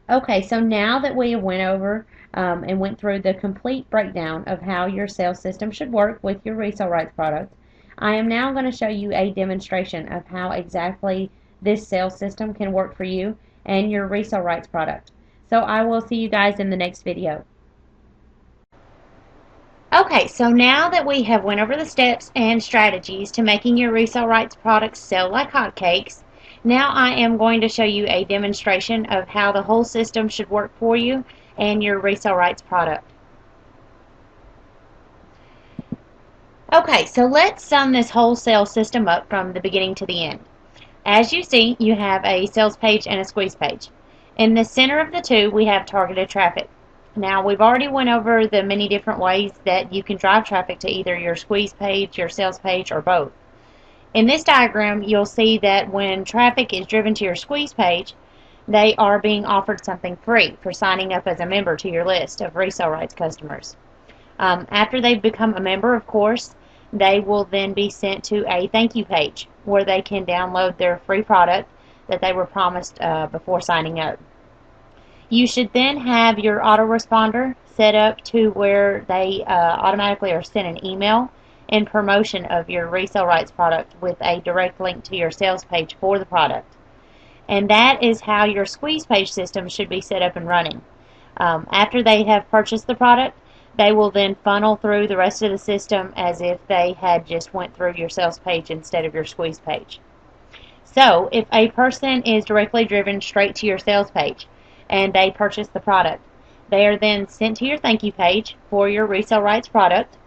Speaker 1: Okay, so now that we went over and went through the complete breakdown of how your sales system should work with your resale rights product, I am now going to show you a demonstration of how exactly this sales system can work for you and your resale rights product. So I will see you guys in the next video. Okay, so now that we have went over the steps and strategies to making your resale rights products sell like hotcakes, now I am going to show you a demonstration of how the whole system should work for you and your resale rights product. Okay, so let's sum this whole sales system up from the beginning to the end. As you see, you have a sales page and a squeeze page. In the center of the two, we have targeted traffic. Now, we've already went over the many different ways that you can drive traffic to either your squeeze page, your sales page, or both. In this diagram, you'll see that when traffic is driven to your squeeze page, they are being offered something free for signing up as a member to your list of resale rights customers. After they've become a member, of course, they will then be sent to a thank you page where they can download their free product that they were promised before signing up. You should then have your autoresponder set up to where they automatically are sent an email in promotion of your resale rights product with a direct link to your sales page for the product. And that is how your squeeze page system should be set up and running. After they have purchased the product, they will then funnel through the rest of the system as if they had just went through your sales page instead of your squeeze page. So if a person is directly driven straight to your sales page and they purchase the product, they are then sent to your thank you page for your resale rights product.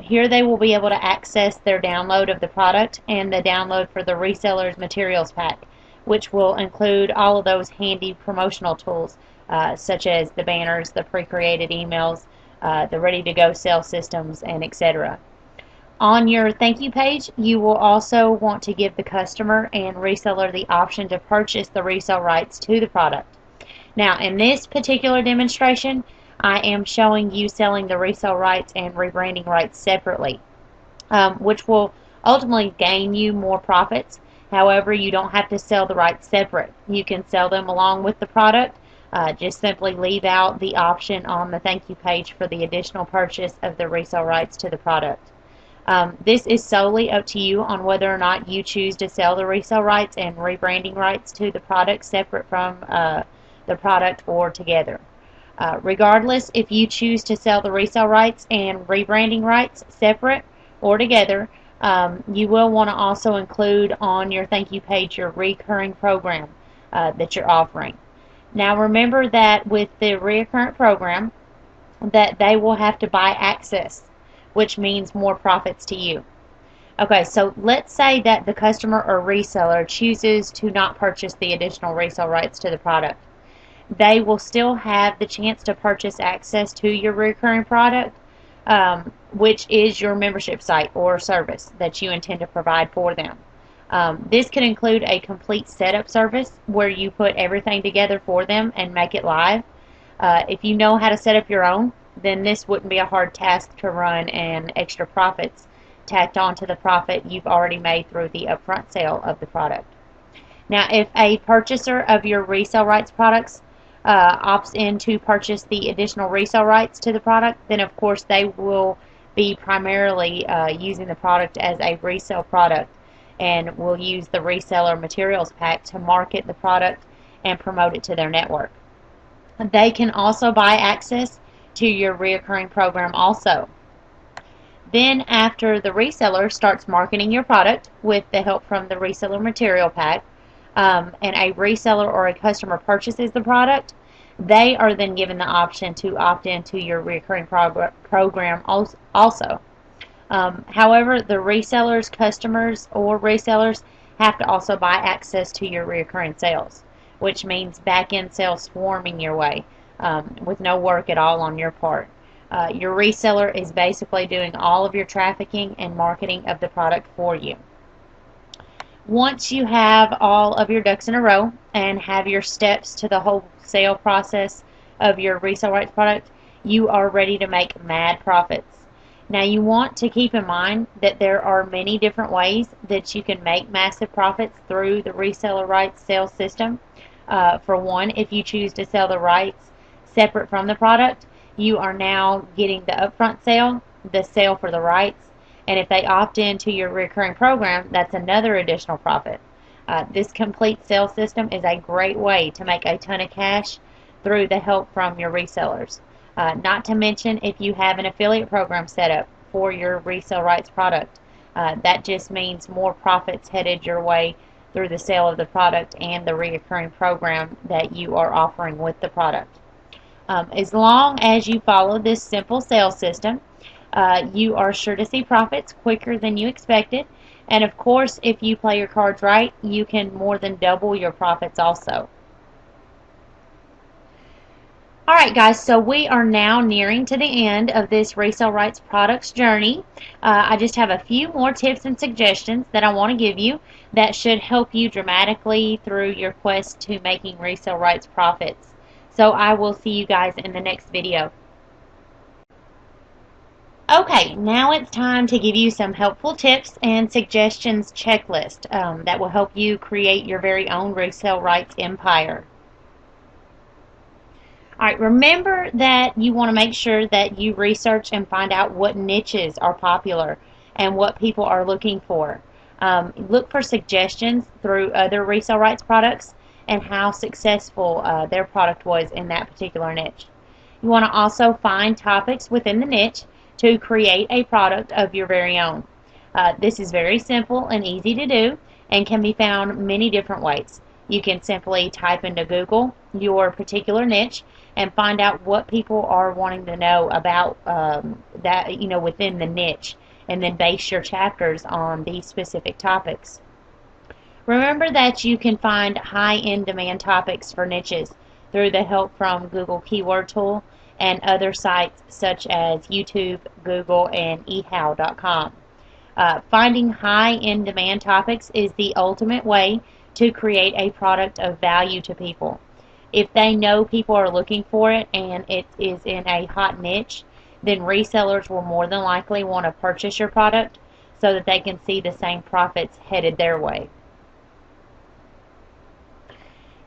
Speaker 1: Here they will be able to access their download of the product and the download for the reseller's materials pack, which will include all of those handy promotional tools such as the banners, the pre-created emails, the ready-to-go sales systems, and etc. On your thank you page, you will also want to give the customer and reseller the option to purchase the resale rights to the product. Now, in this particular demonstration, I am showing you selling the resale rights and rebranding rights separately, which will ultimately gain you more profits. However, you don't have to sell the rights separate. You can sell them along with the product, Just simply leave out the option on the thank you page for the additional purchase of the resale rights to the product. This is solely up to you on whether or not you choose to sell the resale rights and rebranding rights to the product separate from the product or together. Regardless, if you choose to sell the resale rights and rebranding rights separate or together, you will want to also include on your thank you page your recurring program that you're offering. Now remember that with the recurrent program that they will have to buy access, which means more profits to you. Okay, so let's say that the customer or reseller chooses to not purchase the additional resale rights to the product. They will still have the chance to purchase access to your recurring product, which is your membership site or service that you intend to provide for them. This could include a complete setup service where you put everything together for them and make it live. If you know how to set up your own, then this wouldn't be a hard task to run, and extra profits tacked on to the profit you've already made through the upfront sale of the product. Now, if a purchaser of your resale rights products opts in to purchase the additional resale rights to the product, then of course they will be primarily using the product as a resale product and will use the reseller materials pack to market the product and promote it to their network. They can also buy access to your recurring program also. Then after the reseller starts marketing your product with the help from the reseller material pack, and a reseller or a customer purchases the product, they are then given the option to opt into your recurring program also. However, the resellers, customers, or resellers have to also buy access to your recurring sales, which means back-end sales swarming your way with no work at all on your part. Your reseller is basically doing all of your trafficking and marketing of the product for you. Once you have all of your ducks in a row and have your steps to the whole sale process of your resale rights product, you are ready to make mad profits. Now you want to keep in mind that there are many different ways that you can make massive profits through the reseller rights sales system. For one, if you choose to sell the rights separate from the product, you are now getting the upfront sale, the sale for the rights, and if they opt into your recurring program, that's another additional profit. This complete sales system is a great way to make a ton of cash through the help from your resellers. Not to mention if you have an affiliate program set up for your resale rights product. That just means more profits headed your way through the sale of the product and the recurring program that you are offering with the product. As long as you follow this simple sales system, you are sure to see profits quicker than you expected. And of course, if you play your cards right, you can more than double your profits also. Alright guys, so we are now nearing to the end of this resale rights products journey. I just have a few more tips and suggestions that I want to give you that should help you dramatically through your quest to making resale rights profits. So I will see you guys in the next video. Okay, now it's time to give you some helpful tips and suggestions checklist that will help you create your very own resale rights empire. Alright, remember that you want to make sure that you research and find out what niches are popular and what people are looking for. Look for suggestions through other resale rights products and how successful their product was in that particular niche. You want to also find topics within the niche to create a product of your very own. This is very simple and easy to do and can be found many different ways. You can simply type into Google your particular niche and find out what people are wanting to know about that, within the niche, and then base your chapters on these specific topics. Remember that you can find high-end demand topics for niches through the help from Google Keyword Tool and other sites such as YouTube, Google, and ehow.com. Finding high-end demand topics is the ultimate way to create a product of value to people. If they know people are looking for it and it is in a hot niche, then resellers will more than likely want to purchase your product so that they can see the same profits headed their way.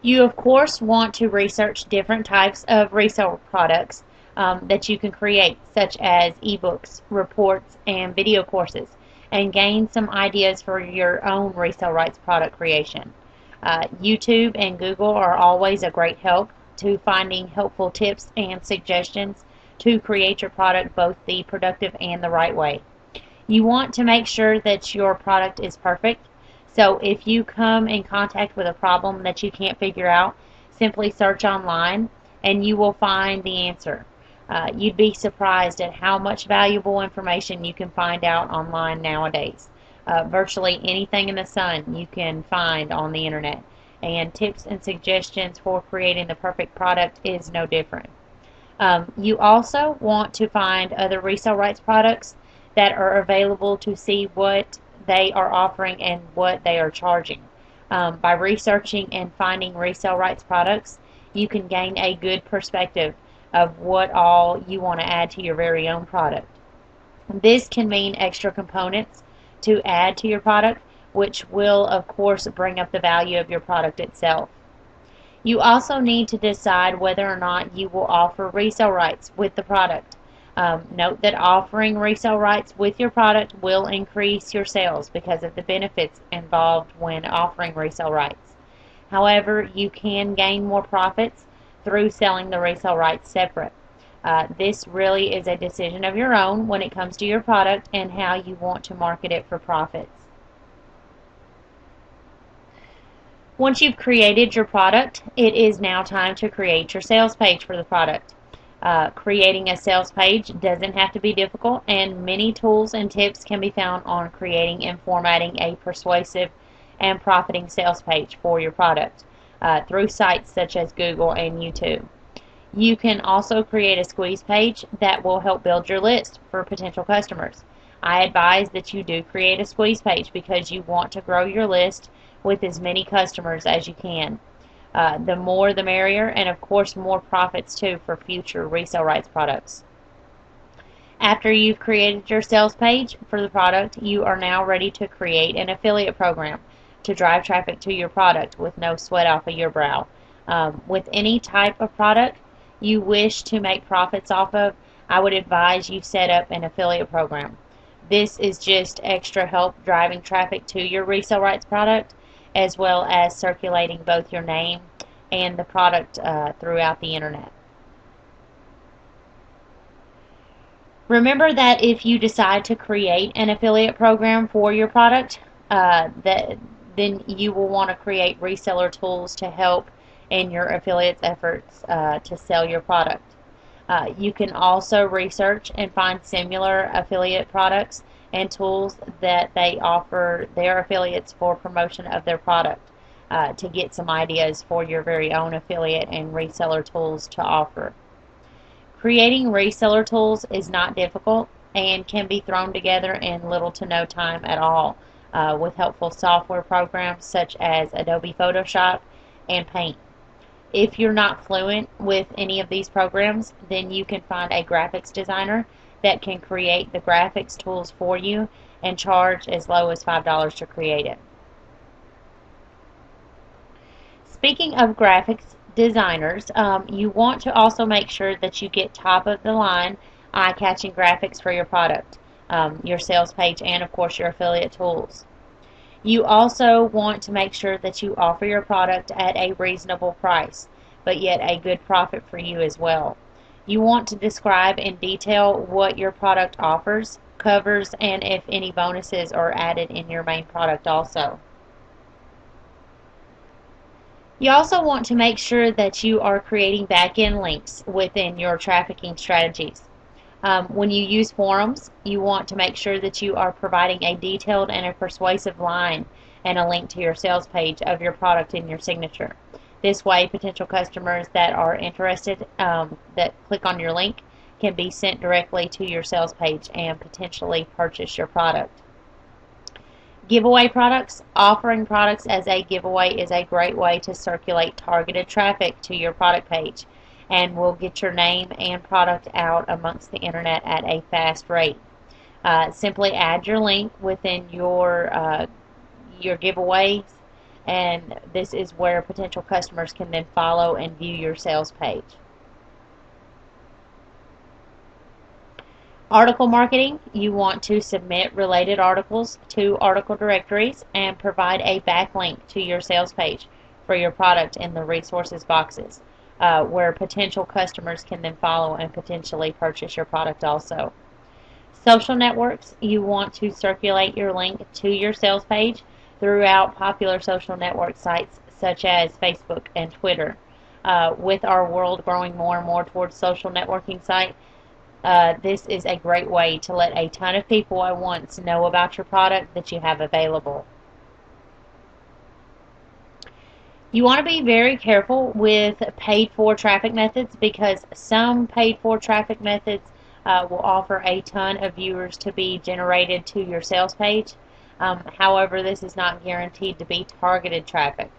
Speaker 1: You, of course, want to research different types of resale products that you can create, such as ebooks, reports, and video courses, and gain some ideas for your own resale rights product creation. YouTube and Google are always a great help to finding helpful tips and suggestions to create your product both the productive and the right way. You want to make sure that your product is perfect. So if you come in contact with a problem that you can't figure out, simply search online and you will find the answer. You'd be surprised at how much valuable information you can find out online nowadays. Virtually anything in the sun you can find on the internet, and tips and suggestions for creating the perfect product is no different. You also want to find other resale rights products that are available to see what they are offering and what they are charging. By researching and finding resale rights products, you can gain a good perspective of what all you want to add to your very own product. This can mean extra components to add to your product, which will, of course, bring up the value of your product itself. You also need to decide whether or not you will offer resale rights with the product. Note that offering resale rights with your product will increase your sales because of the benefits involved when offering resale rights. However, you can gain more profits through selling the resale rights separate. This really is a decision of your own when it comes to your product and how you want to market it for profits. Once you've created your product, it is now time to create your sales page for the product. Creating a sales page doesn't have to be difficult, and many tools and tips can be found on creating and formatting a persuasive and profiting sales page for your product through sites such as Google and YouTube. You can also create a squeeze page that will help build your list for potential customers. I advise that you do create a squeeze page because you want to grow your list with as many customers as you can. The more the merrier, and of course more profits too for future resale rights products. After you've created your sales page for the product, you are now ready to create an affiliate program to drive traffic to your product with no sweat off of your brow. With any type of product you wish to make profits off of, I would advise you set up an affiliate program. This is just extra help driving traffic to your resale rights product, as well as circulating both your name and the product throughout the internet. Remember that if you decide to create an affiliate program for your product, then you will want to create reseller tools to help in your affiliates efforts to sell your product. You can also research and find similar affiliate products and tools that they offer their affiliates for promotion of their product to get some ideas for your very own affiliate and reseller tools to offer. Creating reseller tools is not difficult and can be thrown together in little to no time at all with helpful software programs such as Adobe Photoshop and Paint. If you're not fluent with any of these programs, then you can find a graphics designer that can create the graphics tools for you and charge as low as $5 to create it. Speaking of graphics designers, you want to also make sure that you get top of the line eye-catching graphics for your product, your sales page, and of course your affiliate tools. You also want to make sure that you offer your product at a reasonable price, but yet a good profit for you as well. You want to describe in detail what your product offers, covers, and if any bonuses are added in your main product also. You also want to make sure that you are creating back-end links within your trafficking strategies. When you use forums, you want to make sure that you are providing a detailed and a persuasive line and a link to your sales page of your product in your signature. This way, potential customers that are interested that click on your link can be sent directly to your sales page and potentially purchase your product. Giveaway products. Offering products as a giveaway is a great way to circulate targeted traffic to your product page and will get your name and product out amongst the internet at a fast rate. Simply add your link within your giveaways and this is where potential customers can then follow and view your sales page. Article marketing, you want to submit related articles to article directories and provide a backlink to your sales page for your product in the resources boxes, where potential customers can then follow and potentially purchase your product also. Social networks, you want to circulate your link to your sales page throughout popular social network sites such as Facebook and Twitter. With our world growing more and more towards social networking sites, this is a great way to let a ton of people at once know about your product that you have available. You want to be very careful with paid for traffic methods, because some paid for traffic methods will offer a ton of viewers to be generated to your sales page. However, this is not guaranteed to be targeted traffic.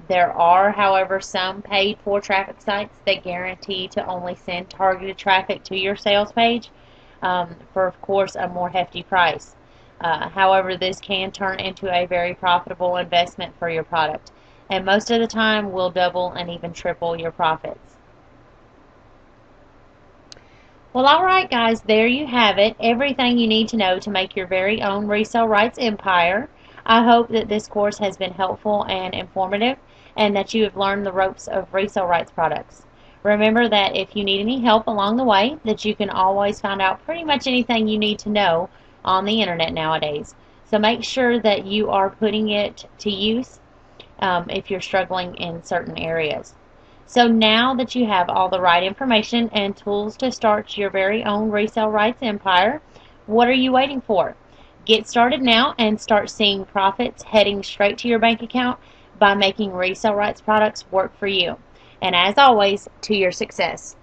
Speaker 1: There are, however, some paid for traffic sites that guarantee to only send targeted traffic to your sales page for, of course, a more hefty price. However, this can turn into a very profitable investment for your product, and most of the time will double and even triple your profits. Well, alright guys, there you have it. Everything you need to know to make your very own resale rights empire. I hope that this course has been helpful and informative, and that you have learned the ropes of resale rights products. Remember that if you need any help along the way, that you can always find out pretty much anything you need to know on the internet nowadays. So make sure that you are putting it to use if you're struggling in certain areas. So now that you have all the right information and tools to start your very own resale rights empire, what are you waiting for? Get started now and start seeing profits heading straight to your bank account by making resale rights products work for you. And as always, to your success.